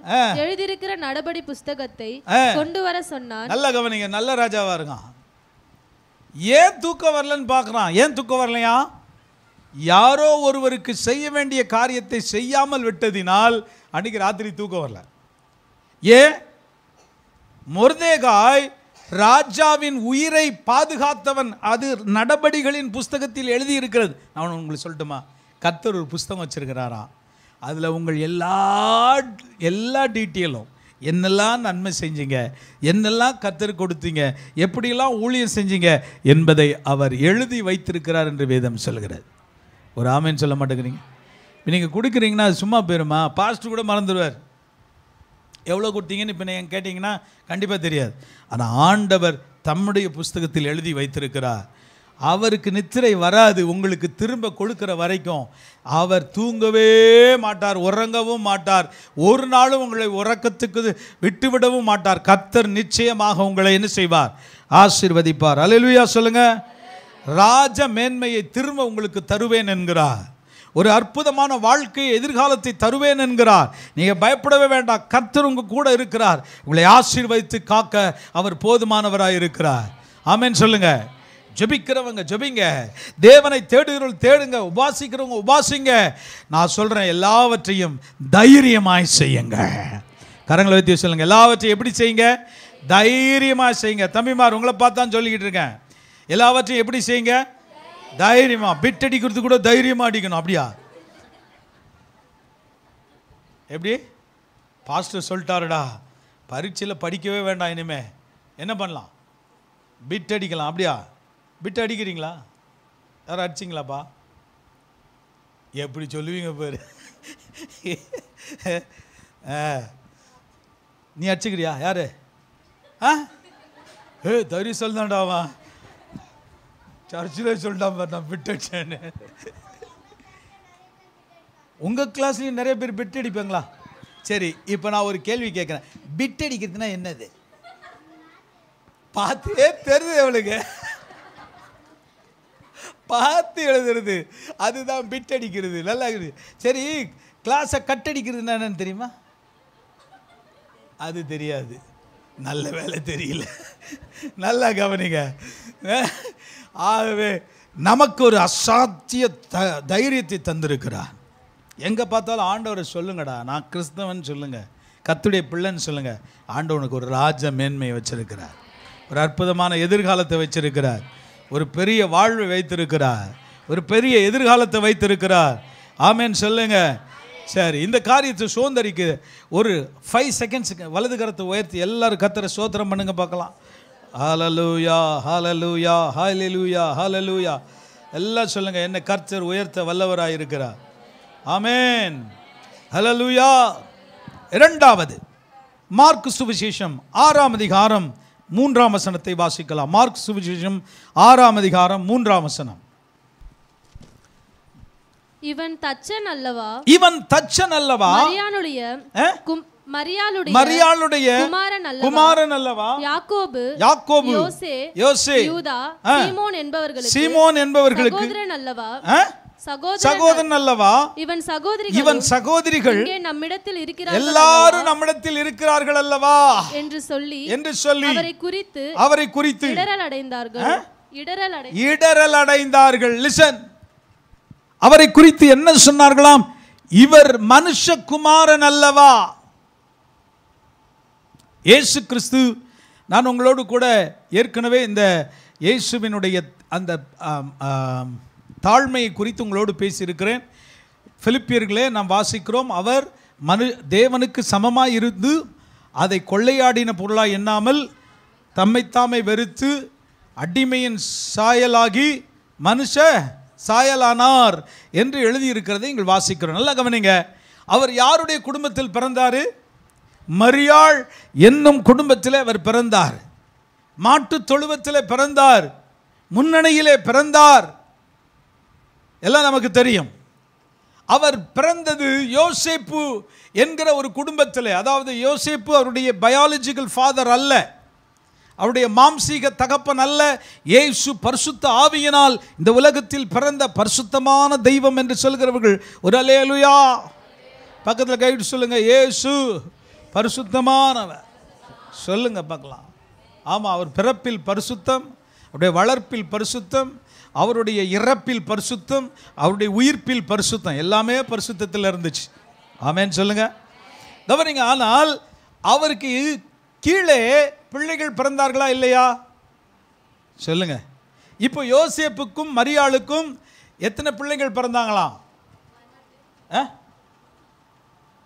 எழுதியிருக்கிற நடபடி புஸ்தகத்தை கொண்டு வர சொன்னான். நல்ல கவனிங்க, நல்ல ராஜாவா இருக்கான். ஏன் தூக்கம் வரலன்னு பார்க்கறான். ஏன் தூக்கம் வரலையா? யாரோ ஒருவருக்கு செய்ய வேண்டிய காரியத்தை செய்யாமல் விட்டதினால் அன்னைக்கு ராத்திரி தூக்கம் வரல. ஏன்? மொர்தெகாய் ராஜாவின் உயிரை பாதுகாத்தவன். அது நடபடிகளின் புஸ்தகத்தில் எழுதி இருக்கிறது. நான் உங்களுக்கு சொல்லட்டுமா? கர்த்தர் ஒரு புஸ்தகம் வச்சிருக்கிறாரா, அதில் உங்கள் எல்லா டீட்டெயிலும், என்னெல்லாம் நன்மை செஞ்சீங்க, என்னெல்லாம் கர்த்தர் கொடுத்தீங்க, எப்படியெல்லாம் ஊழியம் செஞ்சீங்க என்பதை அவர் எழுதி வைத்திருக்கிறார் என்று வேதம் சொல்கிறது. ஒரு ஆமேன்னு சொல்ல மாட்டேங்கிறீங்க? நீங்கள் கொடுக்குறீங்கன்னா அது சும்மா போயிருமா? பாஸ்டர் கூட மறந்துடுவார் எவ்வளோ கொடுத்தீங்கன்னு. இப்போ நீங்கள் கேட்டிங்கன்னா கண்டிப்பாக தெரியாது. ஆனால் ஆண்டவர் தம்முடைய புஸ்தகத்தில் எழுதி வைத்திருக்கிறார். அவருக்கு நித்திரை வராது. உங்களுக்கு திரும்ப கொடுக்கிற வரைக்கும் அவர் தூங்கவே மாட்டார், உறங்கவும் மாட்டார், ஒரு நாளும் உங்களை உறக்கத்துக்கு விட்டுவிடவும் மாட்டார். கர்த்தர் நிச்சயமாக உங்களை என்ன செய்வார்? ஆசீர்வதிப்பார். அல்லேலூயா சொல்லுங்க. ராஜ மேன்மையை திரும்ப உங்களுக்கு தருவேன் என்கிறார். ஒரு அற்புதமான வாழ்க்கையை, எதிர்காலத்தை தருவேன் என்கிறார். நீங்கள் பயப்படவே வேண்டாம். கர்த்தர் உங்க கூட இருக்கிறார். உங்களை ஆசீர்வதித்து காக்க அவர் போதுமானவராக இருக்கிறார். ஆமென் சொல்லுங்க. ஜெபிக்கிறவங்க ஜெபிங்க, தேவனை தேடுகிறவர்கள் தேடுங்க, உபாசிக்கிறவங்க உபாசிங்க. நான் சொல்றேன், எல்லாவற்றையும் தைரியமாய் செய்யுங்க. கரங்களை வைத்து சொல்லுங்க, எல்லாவற்றையும் எப்படி செய்யுங்க? தைரியமாக செய்யுங்க. தம்பிமார் உங்களை பார்த்தான் சொல்லிக்கிட்டு இருக்கேன். எல்லாவற்றையும் எப்படி செய்யுங்க? தைரியமா. பிட் அடிக்கிறது கூட தைரியமா அடிக்கணும். அப்படியா? எப்படி? பாஸ்டர் சொல்லிட்டாருடா, பரீட்சையில் படிக்கவே வேண்டாம், இனிமே என்ன பண்ணலாம்? பிட் அடிக்கலாம். அப்படியா? பிட் அடிக்கிறீங்களா? யாரும் அடிச்சிங்களாப்பா? எப்படி சொல்லுவீங்க பாரு. நீ அடிச்சுக்கிறியா? யாரு? தைரியம் சொல்லிட்டான்டாவா, சர்ச்சில் சொல்லிட்டான் பாரு நான் பிட் அடிச்சேன்னு. உங்கள் கிளாஸ்லேயும் நிறைய பேர் பிட் அடிப்பாங்களா? சரி, இப்போ நான் ஒரு கேள்வி கேட்குறேன். பிட் அடிக்கிறதுனா என்னது? பார்த்தே தெரியுது அவளுக்கு, பார்த்து எழுதுறது அதுதான் பிட் அடிக்கிறது. நல்லா இருக்குது. சரி, கிளாஸை கட் அடிக்கிறதுனா என்னன்னு தெரியுமா? அது தெரியாது. நல்ல வேலை தெரியல. நல்லா கவனிங்க. ஆகவே நமக்கு ஒரு அசாத்திய தைரியத்தை தந்திருக்கிறார். எங்கே பார்த்தாலும் ஆண்டவரை சொல்லுங்கடா, நான் கிறிஸ்தவன் சொல்லுங்க, கர்த்தருடைய பிள்ளைன்னு சொல்லுங்க. ஆண்டவனுக்கு ஒரு ராஜ மேன்மையை வச்சிருக்கிறார், ஒரு அற்புதமான எதிர்காலத்தை வச்சிருக்கிறார், ஒரு பெரிய வாழ்வை வைத்திருக்கிறார், ஒரு பெரிய எதிர்காலத்தை வைத்திருக்கிறார். ஆமேன் சொல்லுங்க. சரி, இந்த காரியத்தை சுதந்திரிக்கு ஒரு 5 செகண்ட்ஸுக்கு வலது கரத்தை உயர்த்தி எல்லாரும் கர்த்தரை ஸ்தோத்திரம் பண்ணுங்க பார்க்கலாம். ஹல்லேலூயா, ஹல்லேலூயா, ஹல்லேலூயா, ஹல்லேலூயா. எல்லாம் சொல்லுங்க, என்ன கர்த்தர் உயர்த்த வல்லவராய் இருக்கிறார். ஆமென், ஹல்லேலூயா. இரண்டாவது மார்க் சுவிசேஷம் 6ஆம் அதிகாரம் 3ஆம் வசனத்தை வாசிக்கலாம். மார்க் சுவிசேஷம் 6ஆம் அதிகாரம் 3ஆம் வசனம். இவன் தச்சன் அல்லவா, இவன் தச்சன் அல்லவா, மரியாளுடைய குமாரன் அல்லவா, யாக்கோபு, யோசே, யூதா, சீமோன் என்பவர்களுக்கு சகோதரன் அல்லவா. இவன் சகோதரிகள் நம்மிடத்தில் இருக்கிறார்கள், எல்லாரும் நம்மிடத்தில் இருக்கிறார்கள் அல்லவா என்று சொல்லி அவரை குறித்து இடரல் அடைந்தார்கள். லிசன், அவரை குறித்து என்ன சொன்னார்களாம்? இவர் மனுஷகுமாரன் அல்லவா. இயேசு கிறிஸ்து, நான் உங்களோடு கூட ஏற்கனவே இந்த இயேசுவினுடைய அந்த தாழ்மையை குறித்து உங்களோடு பேசியிருக்கிறேன். பிலிப்பியர்களே நாம் வாசிக்கிறோம், அவர் தேவனுக்கு சமமாய் இருந்து அதை கொள்ளையாடின பொருளாய் எண்ணாமல் தம்மைத்தாமே வெறுத்து அடிமையின் சாயலாகி மனுஷ சாயலானார் என்று எழுதியிருக்கிறதை நீங்கள் வாசிக்கிறோம். நல்லா கவனிங்க. அவர் யாருடைய குடும்பத்தில் பிறந்தார்? மரியாள் என்னும் குடும்பத்தில் அவர் பிறந்தார். மாட்டு தொழுவத்தில் பிறந்தார், முன்னணியிலே பிறந்தார், எல்லாம் நமக்கு தெரியும். அவர் பிறந்தது யோசேப்பு என்கிற ஒரு குடும்பத்தில். அதாவது யோசேப்பு அவருடைய பயாலஜிக்கல் ஃபாதர் அல்ல, அவருடைய மாம்சீக தகப்பன் அல்ல. இயேசு பரிசுத்த ஆவியினால் இந்த உலகத்தில் பிறந்த பரிசுத்தமான தெய்வம் என்று சொல்கிறவர்கள் ஒரு அல்லேலூயா பக்கத்தில் கைட்டு சொல்லுங்க. இயேசு பரிசுத்தமானவர் சொல்லுங்க பார்க்கலாம். ஆமாம், அவர் பிறப்பில் பரிசுத்தம், அவருடைய வளர்ப்பில் பரிசுத்தம், அவருடைய இறப்பில் பரிசுத்தம், அவருடைய உயிர்ப்பில் பரிசுத்தம், எல்லாமே பரிசுத்தத்தில் இருந்துச்சு. ஆமேன்னு சொல்லுங்க. கவனிங்க. ஆனால் அவருக்கு கீழே பிள்ளைகள் பிறந்தார்களா இல்லையா? சொல்லுங்க. இப்போ யோசேப்புக்கும் மரியாளுக்கும் எத்தனை பிள்ளைகள் பிறந்தாங்களாம்?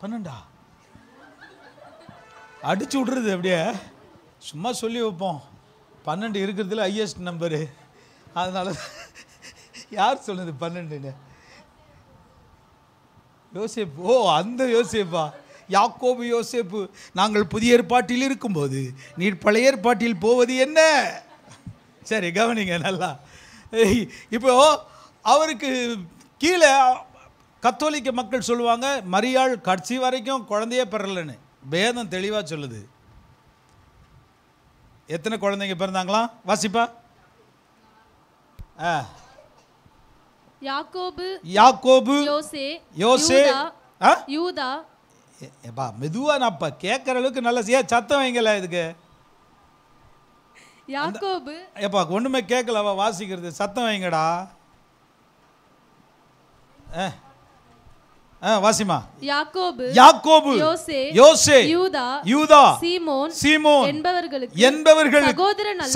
12. அடிச்சு விடுறது அப்படியே, சும்மா சொல்லி வைப்போம். 12 இருக்கிறதுல ஹையஸ்ட் நம்பரு. அதனால யார் சொன்னது 12ன்னு? யோசேப்பு. ஓ, அந்த யோசேப்பா, யாக்கோபு யோசேப்பு. நாங்கள் புதிய ஏற்பாட்டில் இருக்கும்போது நீர் பழைய ஏற்பாட்டில் போவது என்ன? சரி கவனிங்க நல்லா. இப்போ அவருக்கு கீழே கத்தோலிக்க மக்கள் சொல்லுவாங்க, மரியாள் கடைசி வரைக்கும் குழந்தையே பெறலன்னு. வேதம் தெளிவாக சொல்லுது. எத்தனை குழந்தைங்க பிறந்தாங்களாம்? வாசிப்பா. யாக்கோபு, யோசே, யூதா. ஏப்பா மெதுவா, நான் கேட்குற அளவுக்கு நல்ல சத்தம் வைங்கல இதுக்கு. யாக்கோபு. ஏப்பா ஒன்றுமே கேட்கலவா வாசிக்கிறது, சத்தம் வைங்கடா. வாசிமா. யாக்கோபு, யோசே, யூதா, சீமோன் என்பவர்கள்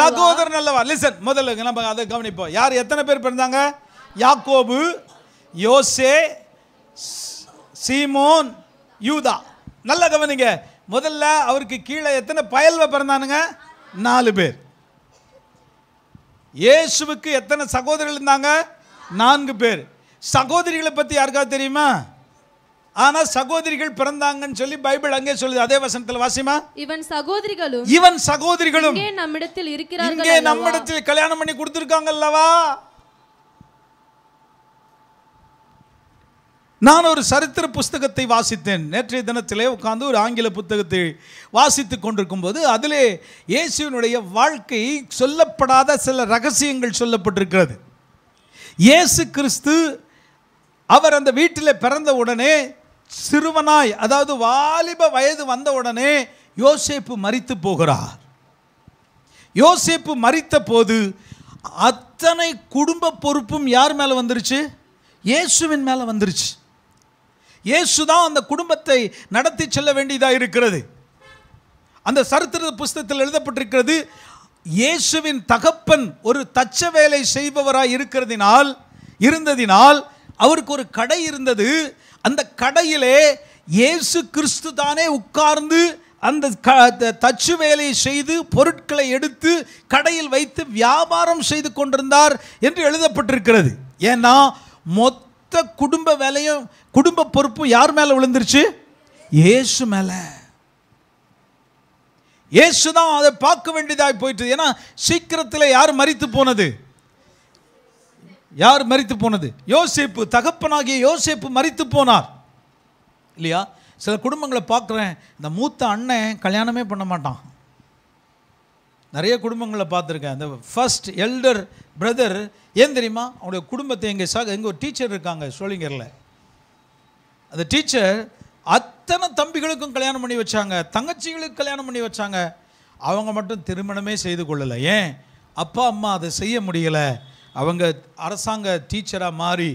சகோதரன் அல்லவா? லிசன், முதல்ல நம்ம அதை கவனிப்போம். யார் எத்தனை பேர் பிறந்தாங்க? யாக்கோபு, யோசே, சீமோன், யூதா. நல்லா கவனிங்க. முதல்ல அவருக்கு கீழே எத்தனை பயல்வ பிறந்தானுங்க? 4 பேர். இயேசுவுக்கு எத்தனை சகோதரர்கள் இருந்தாங்க? 4 பேர். சகோதரிகளை பத்தி யாருக்காவது தெரியுமா? ஆனா சகோதரிகள் பிறந்தாங்கன்னு சொல்லி பைபிள் அங்கே சொல்லுது. அதே வசனத்துல வாசிமா. இவன் சகோதரிகளும் இங்கே நம்மிடத்தில் இருக்கிறார்கள், இங்கே நம்மிடத்தில் கல்யாணம் பண்ணி கொடுத்திருக்காங்க அல்லவா? நான் ஒரு சரித்திர புஸ்தகத்தை வாசித்தேன். நேற்றைய தினத்திலே உட்கார்ந்து ஒரு ஆங்கில புத்தகத்தை வாசித்துக் கொண்டிருக்கும் போது அதிலே இயேசுவினுடைய வாழ்க்கை சொல்லப்படாத சில ரகசியங்கள் சொல்லப்பட்டிருக்கிறது. இயேசு கிறிஸ்து அவர் அந்த வீட்டில் பிறந்த உடனே சிறுவனாய், அதாவது வாலிப வயது வந்த உடனே யோசேப்பு மரித்து போகிறார். யோசேப்பு மரித்த போது அத்தனை குடும்ப பொறுப்பும் யார் மேலே வந்துருச்சு? இயேசுவின் மேலே வந்துருச்சு. இயேசு தான் அந்த குடும்பத்தை நடத்தி செல்ல வேண்டியதாக இருக்கிறது. அந்த சரித்திர புஸ்தகத்தில் எழுதப்பட்டிருக்கிறது, இயேசுவின் தகப்பன் ஒரு தச்ச வேலை செய்பவராய் இருந்ததினால் அவருக்கு ஒரு கடை இருந்தது. அந்த கடையிலே இயேசு கிறிஸ்து தானே உட்கார்ந்து அந்த தச்சு வேலையை செய்து பொருட்களை எடுத்து கடையில் வைத்து வியாபாரம் செய்து கொண்டிருந்தார் என்று எழுதப்பட்டிருக்கிறது. ஏன்னா மொத்த குடும்ப வேலையும் குடும்ப பொறுப்பு யார் மேல விழுந்துருச்சு? இயேசு மேல. இயேசு தான் அதை பார்க்க வேண்டியதாய் போயிட்டு. ஏன்னா சீக்கிரத்தில் யார் மரித்து போனது? யோசேப்பு, தகப்பனாகிய யோசேப்பு மரித்து போனார் இல்லையா? சில குடும்பங்களை பார்க்குறேன், இந்த மூத்த அண்ணன் கல்யாணமே பண்ண மாட்டான். நிறைய குடும்பங்களை பார்த்துருக்கேன். அந்த ஃபர்ஸ்ட் எல்டர் பிரதர், ஏன் தெரியுமா? அவங்களுடைய குடும்பத்தை எங்கள் ஒரு டீச்சர் இருக்காங்க சோளிங்கரில். அந்த டீச்சர் அத்தனை தம்பிகளுக்கும் கல்யாணம் பண்ணி வச்சாங்க, தங்கச்சிகளுக்கு கல்யாணம் பண்ணி வச்சாங்க. அவங்க மட்டும் திருமணமே செய்து கொள்ளலை. ஏன்? அப்பா அம்மா அதை செய்ய முடியலை. அவங்க அரசாங்க டீச்சராக மாறி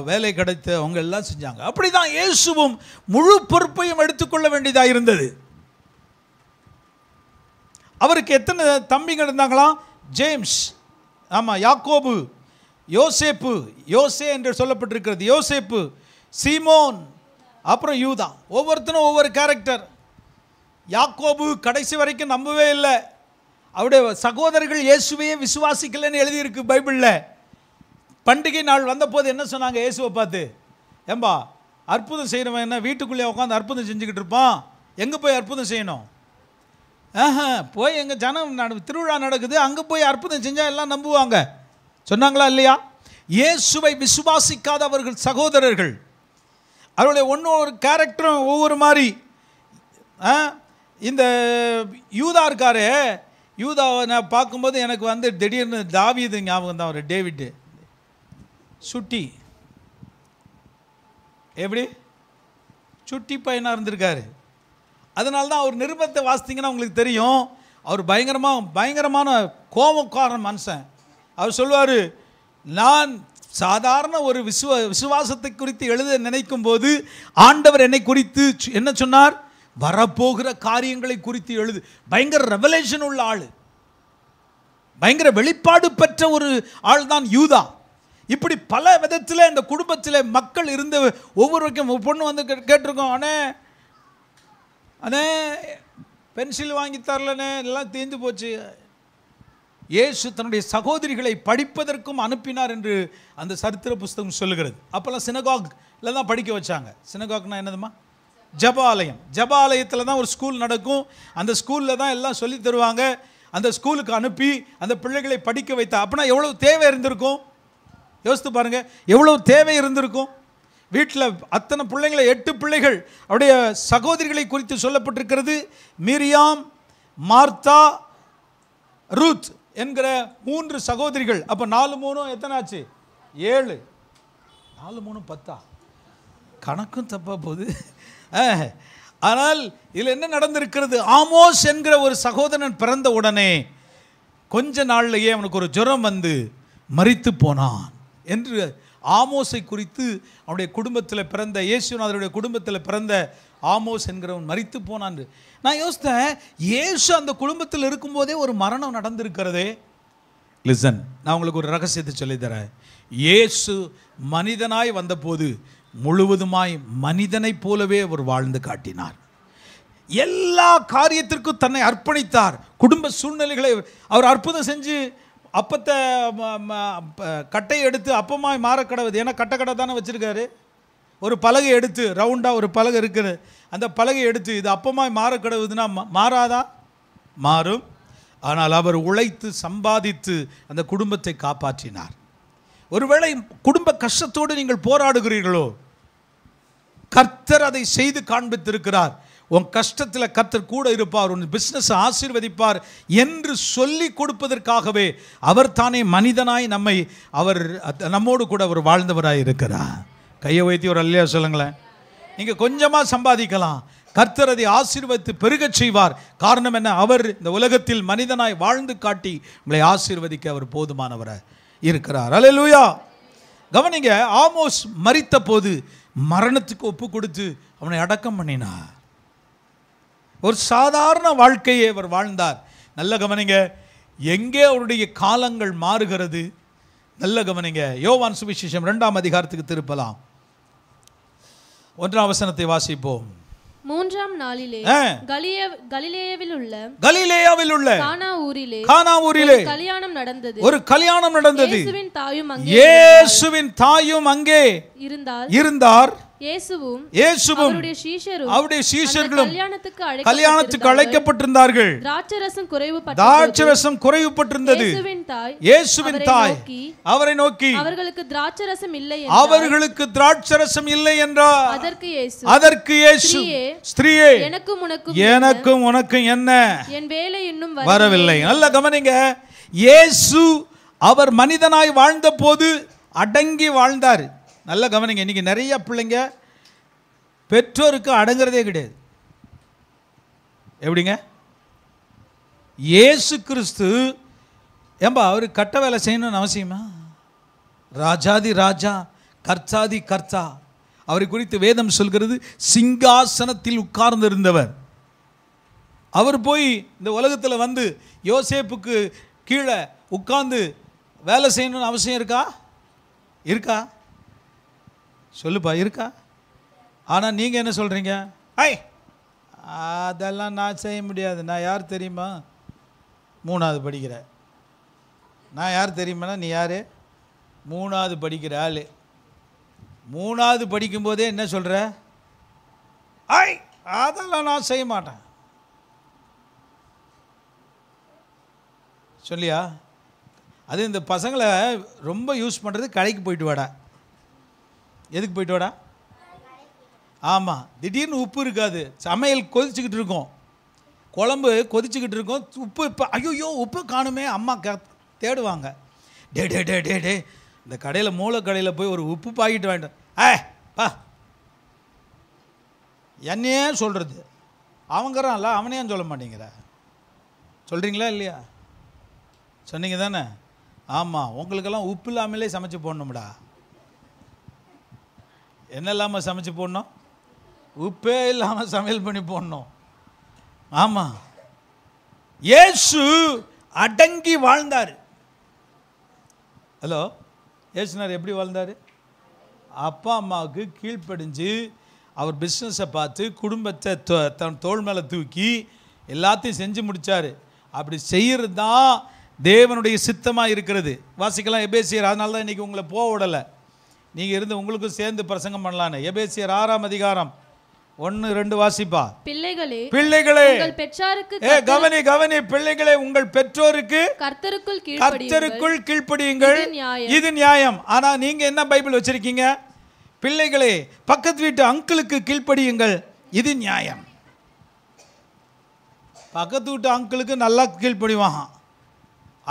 வேலை கிடைத்து அவங்க எல்லாம் செஞ்சாங்க. அப்படி தான் இயேசுவும் முழு பொறுப்பையும் எடுத்துக்கொள்ள வேண்டியதாக இருந்தது. அவருக்கு எத்தனை தம்பிகள் இருந்தாங்களாம்? ஜேம்ஸ், ஆமாம், யாக்கோபு, யோசேப்பு, யோசே என்று சொல்லப்பட்டிருக்கிறது, யோசேப்பு, சீமோன், அப்புறம் யூதா. ஒவ்வொருத்தரும் ஒவ்வொரு கேரக்டர். யாக்கோபு கடைசி வரைக்கும் நம்பவே இல்லை. அவருடைய சகோதரர்கள் இயேசுவையே விசுவாசிக்கலன்னு எழுதியிருக்கு பைபிளில். பண்டிகை நாள் வந்தபோது என்ன சொன்னாங்க இயேசுவை பார்த்து? ஏம்பா, அற்புதம் செய்கிறவன் என்ன வீட்டுக்குள்ளே உட்காந்து அற்புதம் செஞ்சுக்கிட்டு இருப்பான்? எங்கே போய் அற்புதம் செய்யணும்? போய் எங்கள் ஜனம் திருவிழா நடக்குது, அங்கே போய் அற்புதம் செஞ்சால் எல்லாம் நம்புவாங்க சொன்னாங்களா இல்லையா? இயேசுவை விசுவாசிக்காத அவர்கள் சகோதரர்கள், அவருடைய ஒவ்வொரு கேரக்டரும் ஒவ்வொரு மாதிரி. இந்த யூதா இருக்காரு, யூதாவை நான் பார்க்கும்போது எனக்கு திடீர்னு தாவீது ஞாபகம் தான். அவர் டேவிட் சுட்டி, எப்படி சுட்டி பையனாக இருந்திருக்காரு. அதனால தான் அவர் நிருபத்தை வாசித்தீங்கன்னா உங்களுக்கு தெரியும், அவர் பயங்கரமான கோபக்காரன் மனுஷன். அவர் சொல்லுவார், நான் சாதாரண ஒரு விசுவாசத்தை குறித்து எழுத நினைக்கும் போது ஆண்டவர் என்னை குறித்து என்ன சொன்னார்? வரப்போகிற காரியங்களை குறித்து எழுது. பயங்கர ரெவலேஷன் உள்ள ஆள், பயங்கர வெளிப்பாடு பெற்ற ஒரு ஆள் தான் யூதா. இப்படி பல விதத்தில் இந்த குடும்பத்தில் மக்கள் இருந்த ஒவ்வொருவருக்கும் பொண்ணு கேட்டிருக்கோம், அண்ணே பென்சில் வாங்கி தரலண்ணே, எல்லாம் தேர்ந்து போச்சு. இயேசு தன்னுடைய சகோதரிகளை படிப்பதற்கும் அனுப்பினார் என்று அந்த சரித்திர புஸ்தகம் சொல்லுகிறது. அப்போல்லாம் சினகாக்ல தான் படிக்க வச்சாங்க. சினகாக்னா என்னதுமா? ஜபாலயம். ஜபாலயத்தில் தான் ஒரு ஸ்கூல் நடக்கும். அந்த ஸ்கூலில் தான் எல்லாம் சொல்லி தருவாங்க. அந்த ஸ்கூலுக்கு அனுப்பி அந்த பிள்ளைகளை படிக்க வைத்தா அப்படின்னா எவ்வளோ தேவை இருந்திருக்கும்? யோசித்து பாருங்கள், எவ்வளோ தேவை இருந்திருக்கும். வீட்டில் அத்தனை பிள்ளைங்களை 8 பிள்ளைகள் அவருடைய சகோதரிகளை குறித்து சொல்லப்பட்டிருக்கிறது. மிரியாம், மார்த்தா, ரூத் என்கிற 3 சகோதரிகள். அப்போ 4 3 எத்தனை ஆச்சு? 7. 4 3 10. கணக்கும் தப்பா போகுது. ஆனால் இதில் என்ன நடந்திருக்கிறது? ஆமோஸ் என்கிற ஒரு சகோதரன் பிறந்த உடனே கொஞ்ச நாள்லேயே அவனுக்கு ஒரு ஜுரம் வந்து மரித்து போனான் என்று ஆமோஸை குறித்து அவனுடைய குடும்பத்தில் பிறந்த இயேசுநாதருடைய குடும்பத்தில் பிறந்த ஆமோஸ் என்கிறவன் மரித்து போனான். நான் யோசித்தேன், இயேசு அந்த குடும்பத்தில் இருக்கும்போதே ஒரு மரணம் நடந்திருக்கிறதே. லிசன், நான் உங்களுக்கு ஒரு ரகசியத்தை சொல்லித்தரேன். இயேசு மனிதனாய் வந்தபோது முழுவதுமாய் மனிதனைப் போலவே அவர் வாழ்ந்து காட்டினார். எல்லா காரியத்திற்கும் தன்னை அர்ப்பணித்தார். குடும்ப சூழ்நிலைகளை அவர் அற்புதம் செஞ்சு அப்பத்தை கட்டையை எடுத்து அப்பமாய் மாற கடவுது. ஏன்னா கட்டை தானே வச்சுருக்காரு. ஒரு பலகை எடுத்து ரவுண்டாக ஒரு பலகை இருக்குது, அந்த பலகை எடுத்து இது அப்பமாய் மாற கடவுதுன்னா மாறாதா? மாறும். ஆனால் அவர் உழைத்து சம்பாதித்து அந்த குடும்பத்தை காப்பாற்றினார். ஒருவேளை குடும்ப கஷ்டத்தோடு நீங்கள் போராடுகிறீர்களோ, கர்த்தர் அதை செய்து காண்பித்திருக்கிறார். உன் கஷ்டத்தில் கர்த்தர் கூட இருப்பார், உன் பிஸ்னஸ் ஆசீர்வதிப்பார் என்று சொல்லி கொடுப்பதற்காகவே அவர் தானே மனிதனாய் நம்மோடு கூட அவர் வாழ்ந்தவராய் இருக்கிறார். கையை வைத்தி ஒரு அல்லையா சொல்லுங்களேன். நீங்கள் கொஞ்சமாக சம்பாதிக்கலாம், கர்த்தர் அதை ஆசீர்வதித்து பெருகச் செய்வார். காரணம் என்ன? அவர் இந்த உலகத்தில் மனிதனாய் வாழ்ந்து காட்டி உங்களை ஆசீர்வதிக்க அவர் போதுமானவராய் இருக்கிறார். அல்லேலூயா. கவனிங்க, ஆமோஸ் மரித்த போது மரணத்துக்கு ஒப்பு கொடுத்து அவனை அடக்கம் பண்ணினார். ஒரு சாதாரண வாழ்க்கையை அவர் வாழ்ந்தார். நல்ல கவனிங்க, எங்கே அவருடைய காலங்கள் மாறுகிறது. நல்ல கவனிங்க, யோவான் சுவிசேஷம் 2ஆம் அதிகாரத்துக்கு திருப்பலாம். 1ஆம் வசனத்தை வாசிப்போம். 3ஆம் நாளிலே கலிலேயாவில் உள்ள கானா ஊரிலே கல்யாணம் நடந்தது. ஒரு கல்யாணம் நடந்தது. இயேசுவின் தாயும் அங்கே இருந்தார். இயேசுவும் அவருடைய சீஷர்களும் கல்யாணத்துக்கு அழைக்கப்பட்டிருந்தார்கள். திராட்சரசம் குறைவுபட்டிருந்தது. இயேசுவின் தாய் அவரை நோக்கி அவர்களுக்கு திராட்சரசம் இல்லை என்றார். அதற்கு இயேசு, ஸ்திரீயே, எனக்கும் உனக்கும் என்ன, என் வேலை இன்னும் வரவில்லை. நல்ல கவனிங்க, இயேசு அவர் மனிதனாய் வாழ்ந்த போது அடங்கி வாழ்ந்தார். நல்ல கவனிங்க, இன்னைக்கு நிறைய பிள்ளைங்க பெற்றோருக்கு அடங்குறதே கிடையாது. எப்படிங்க? இயேசு கிறிஸ்து ஏம்பா அவர் கட்ட வேலை செய்யணும்னு அவசியமா? ராஜாதி ராஜா, கர்த்தாதி கர்த்தா. அவரை குறித்து வேதம் சொல்கிறது, சிங்காசனத்தில் உட்கார்ந்து இருந்தவர். அவர் போய் இந்த உலகத்தில் வந்து யோசேப்புக்கு கீழே உட்கார்ந்து வேலை செய்யணும்னு அவசியம் இருக்கா? சொல்லுப்பா, இருக்கா? ஆனால் நீங்கள் என்ன சொல்கிறீங்க? அதெல்லாம் நான் செய்ய முடியாது. நான் யார் தெரியுமா? 3ஆவது படிக்கிறேன். நான் யார் தெரியுமாண்ணா? நீ யார்? 3ஆவது படிக்கிற ஆள். 3ஆவது படிக்கும்போதே என்ன சொல்கிற? அதெல்லாம் நான் செய்ய மாட்டேன் சொல்லியா? அது இந்த பசங்களை ரொம்ப யூஸ் பண்ணுறது, கடைக்கு போயிட்டு வாடா. எதுக்கு போயிட்டு வாடா? ஆமாம், திடீர்னு உப்பு இருக்காது, சமையல் கொதிச்சுக்கிட்டு இருக்கோம், குழம்பு கொதிச்சுக்கிட்டு இருக்கோம், உப்பு இப்போ ஐயோ உப்பு காணுமே, அம்மா தேடுவாங்க. டே டே டே டே டே இந்த கடையில் மூளை கடையில் போய் ஒரு உப்பு பாக்கெட்டு வாங்கிட்டு பா என்னையே சொல்கிறது. அவங்கிறான்ல, அவனையே சொல்ல மாட்டேங்கிற. சொல்கிறீங்களா இல்லையா? சொன்னீங்க தானே? ஆமாம், உங்களுக்கெல்லாம் உப்பு இல்லாமலே சமைச்சு போடணும்டா. என்ன இல்லாமல் சமைச்சு போடணும்? உப்பே இல்லாமல் சமையல் பண்ணி போடணும். ஆமாம், இயேசு அடங்கி வாழ்ந்தார். ஹலோ, இயேசுனார் எப்படி வாழ்ந்தார்? அப்பா அம்மாவுக்கு கீழ்ப்படிஞ்சு அவர் பிஸ்னஸை பார்த்து குடும்பத்தை தன் தோள் மேலே தூக்கி எல்லாத்தையும் செஞ்சு முடித்தார். அப்படி செய்கிறது தான் தேவனுடைய சித்தமாக இருக்கிறது. வாசிக்கலாம் எபேசியர். அதனால தான் இன்றைக்கி உங்களை போக விடலை. நீங்கள் இருந்து உங்களுக்கும் சேர்ந்து பிரசங்கம் பண்ணலான்னு. எபேசியர் 6ஆம் அதிகாரம் 1-2 வாசிப்பா. பிள்ளைகளே கவனி பிள்ளைகளே, உங்கள் பெற்றோருக்கு கர்த்தருக்குள் கீழ்ப்படியுங்கள், இது நியாயம். ஆனா நீங்க என்ன பைபிள் வச்சிருக்கீங்க? பிள்ளைகளே பக்கத்து வீட்டு அங்கிளுக்கு கீழ்ப்படியுங்கள், இது நியாயம். பக்கத்து வீட்டு அங்கிளுக்கு நல்லா கீழ்ப்படிவான்.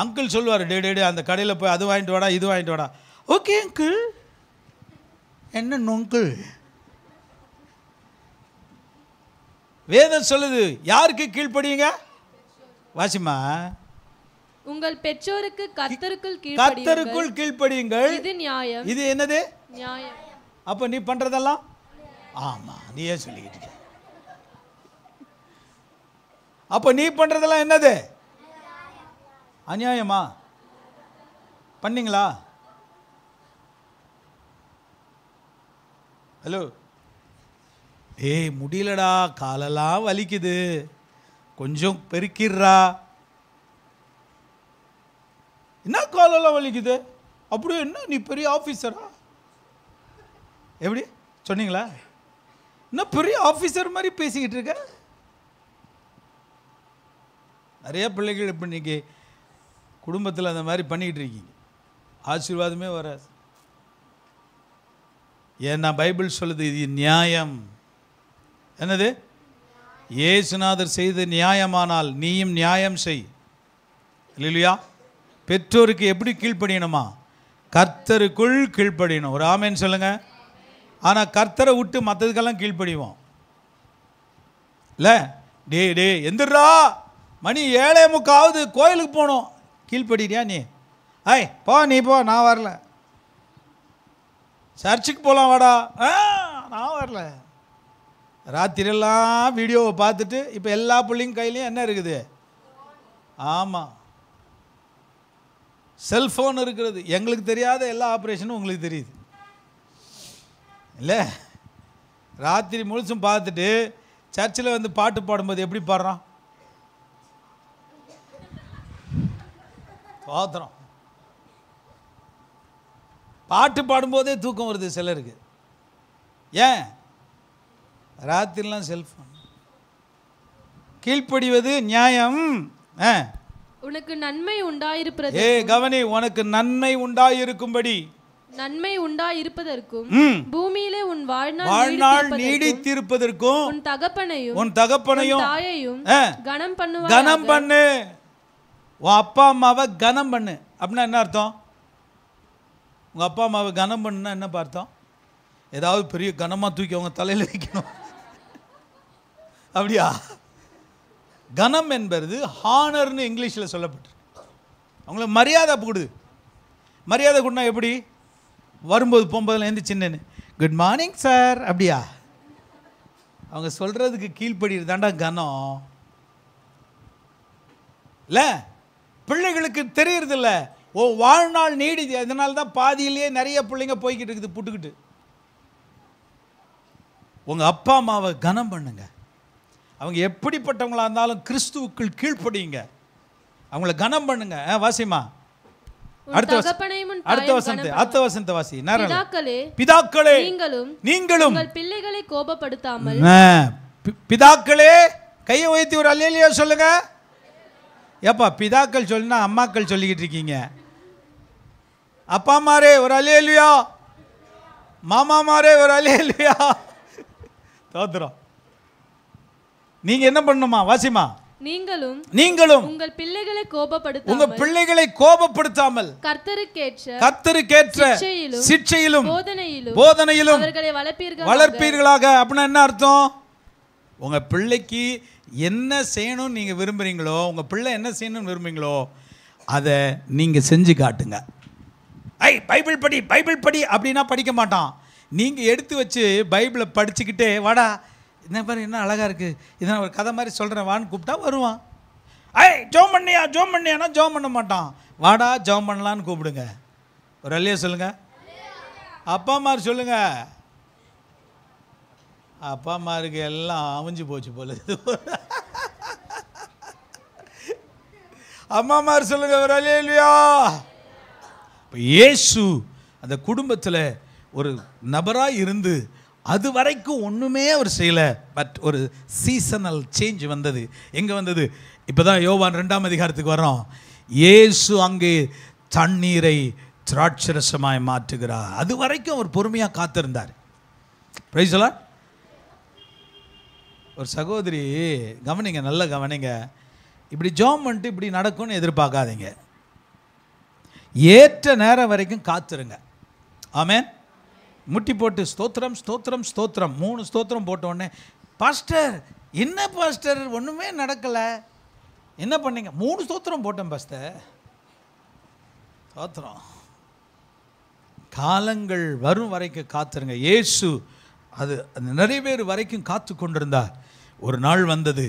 அங்கிள் சொல்லுவார், டே டே அந்த கடையில் போய் அது வாங்கிட்டு வாடா, இது வாங்கிட்டு வாடா. Okay uncle. என்ன நொங்கிள்? வேதம் சொல்லுது யாருக்கு கீழ்ப்படியுங்க? வாசிமா. உங்கள் பெற்றோருக்கு கர்த்தருக்குள் கீழ்ப்படியுங்கள். இது நியாயம். இது என்னது? நியாயம். அப்ப நீ பண்றதெல்லாம் ஆமா, நீயே சொல்லிக்கிட்டு இருக்க. அப்ப நீ பண்றதெல்லாம் என்னது? அநியாயமா? பண்ணீங்களா? ஹலோ, ஏய் முடியலடா, காலெல்லாம் வலிக்குது, கொஞ்சம் பெருக்கிடுறா. என்ன காலெல்லாம் வலிக்குது? அப்படியே என்ன நீ பெரிய ஆஃபீஸரா? எப்படி சொன்னீங்களா? என்ன பெரிய ஆஃபீஸர் மாதிரி பேசிக்கிட்டு இருக்க? நிறைய பிள்ளைகள் இப்போ இன்னைக்கு குடும்பத்தில் அந்த மாதிரி பண்ணிக்கிட்டு இருக்கீங்க, ஆசீர்வாதமே வராது. ஏன்னா பைபிள் சொல்லுது இது நியாயம். என்னது? இயேசுநாதர் செய்த நியாயமானால் நீயும் நியாயம் செய். இல்லையா? பெற்றோருக்கு எப்படி கீழ்ப்படியணுமா? கர்த்தருக்குள் கீழ்ப்படியணும். ஒரு ஆமேன்னு சொல்லுங்க. ஆனால் கர்த்தரை விட்டு மற்றதுக்கெல்லாம் கீழ்ப்படிவோம் இல்லை? டே எந்திரா, மணி 7:45 கோயிலுக்கு போகணும். கீழ்ப்படியா நீ? ஐய் போ, நீ போ, நான் வரல. சர்ச்சுக்கு போகலாம் வாடா, நான் வரல. ராத்திரியெல்லாம் வீடியோவை பார்த்துட்டு இப்போ எல்லா பிள்ளைங்க கையிலையும் என்ன இருக்குது? ஆமாம், செல்ஃபோன் இருக்கிறது. எங்களுக்கு தெரியாத எல்லா ஆப்ரேஷனும் உங்களுக்கு தெரியுது இல்லை? ராத்திரி முழுசும் பார்த்துட்டு சர்ச்சில் வந்து பாட்டு பாடும்போது எப்படி பாடுறான்? பாத்திரம் பாட்டு பாடும்போதே தூக்கம் வருது சிலருக்கு. ஏன்? ராத்திரிலாம் செல்ஃபோன். கீழ்ப்படிவது நியாயம். உனக்கு நன்மை உண்டாயிருப்பது. கவனி, உனக்கு நன்மை உண்டாயிருக்கும்படி, நன்மை உண்டாயிருப்பதற்கும் பூமியிலே உன் வாழ்நாள் நீடித்திருப்பதற்கும் உன் தகப்பனையும் தாயையும் கனம் பண்ணு. உன் அப்பா அம்மாவை கனம் பண்ணு. அப்படின்னா என்ன அர்த்தம்? உங்க அப்பா அம்மாவை கனம் பண்ணுன்னா என்ன அர்த்தம்? ஏதாவது பெரிய கனமாக தூக்கி அவங்க தலையில் வைக்கணும் அப்படியா? கனம் என்பது ஹானர்னு இங்கிலீஷில் சொல்லப்பட்டிருக்கு. அவங்கள மரியாதை கொடு. மரியாதை கொடுனா எப்படி? வரும்போது போகும்போதுல எந்த சின்னன்னு குட் மார்னிங் சார் அப்படியா? அவங்க சொல்கிறதுக்கு கீழ்ப்படிறது தாண்டா கனம் இல்லை? பிள்ளைகளுக்கு தெரியறதில்ல. வாழ்நாள் நீடிது. அதனால தான் பாதியிலேயே நிறைய பிள்ளைங்க போய்கிட்டு இருக்குது புட்டுக்கிட்டு. உங்கள் அப்பா அம்மாவை கனம் பண்ணுங்க. அவங்க எப்படிப்பட்டவங்களா இருந்தாலும் கிறிஸ்துவுக்குள் கீழ்ப்படியுங்க. அவங்கள கனம் பண்ணுங்க. வாசிமா அடுத்த வசனத்தை வாசி. பிதாக்களே நீங்களும் பிள்ளைகளை கோபப்படுத்தாமல். பிதாக்களே கையை வைத்து ஒரு அல்லேலூயா சொல்லுங்க. ஏப்பா பிதாக்கள் சொல்லுனா அம்மாக்கள் சொல்லிக்கிட்டு இருக்கீங்க. அப்பா மாரே ஒரு அல்லேலூயா, மாமா மாரே ஒரு அல்லேலூயா. தோத்திரம். நீங்க என்ன பண்ணணுமா? வாசிமா. நீங்களும் உங்கள் பிள்ளைகளை கோபப்படுத்தாமல் கர்த்தருக்கேற்ற சிட்சையிலும் போதனையிலும் வளர்ப்பீர்களாக. அப்படின்னா என்ன அர்த்தம்? உங்க பிள்ளைக்கு என்ன செய்யணும்னு நீங்க விரும்புறீங்களோ, உங்க பிள்ளை என்ன செய்யணும்னு விரும்புறீங்களோ அதை நீங்க செஞ்சு காட்டுங்க. பைபிள் படி பைபிள் படி அப்படின்னா படிக்க மாட்டான். நீங்க எடுத்து வச்சு பைபிளை படிச்சுக்கிட்டே வாடா, என்ன பாரு என்ன அழகா இருக்கு, இதை நான் ஒரு கதை மாதிரி சொல்றேன் வான்னு கூப்பிட்டா வருவான். ஜோம் பண்ணியானா ஜோம் பண்ண மாட்டான். வாடா ஜோம் பண்ணலான்னு கூப்பிடுங்க. ஒரு அல்லையா சொல்லுங்க. அப்பா அம்மாரு சொல்லுங்க. அப்பா அம்மாருக்கு எல்லாம் அமைஞ்சு போச்சு போல. அம்மா அம்மாரு சொல்லுங்க. ஒரு அல்லேலூயா. இப்போ இயேசு அந்த குடும்பத்தில் ஒரு நபராக இருந்து அது வரைக்கும் ஒன்றுமே அவர் செய்யலை. பட் ஒரு சீசனல் சேஞ்ச் வந்தது. எங்கே வந்தது? இப்போ தான் யோவான் 2ஆம் அதிகாரத்துக்கு வரோம். இயேசு அங்கே தண்ணீரை திராட்சரசமாய் மாற்றுகிறார். அது வரைக்கும் அவர் பொறுமையாக காத்திருந்தார். Price the Lord. ஒரு சகோதரி கவனிங்க, நல்ல கவனிங்க. இப்படி ஜெபம் பண்ணிட்டு இப்படி நடக்கும்னு எதிர்பார்க்காதீங்க. ஏற்ற நேரம் வரைக்கும் காத்துருங்க. ஆமென். முட்டி போட்டு ஸ்தோத்திரம் ஸ்தோத்திரம் ஸ்தோத்திரம் 3 ஸ்தோத்திரம் போட்ட உடனே பாஸ்டர் என்ன பாஸ்டர் ஒன்றுமே நடக்கலை, என்ன பண்ணீங்க? 3 ஸ்தோத்திரம் போட்டேன் பாஸ்டர். ஸ்தோத்திரம். காலங்கள் வரும் வரைக்கும் காத்துருங்க. இயேசு அது நிறைவேறு வரைக்கும் காத்து கொண்டிருந்தார். ஒரு நாள் வந்தது,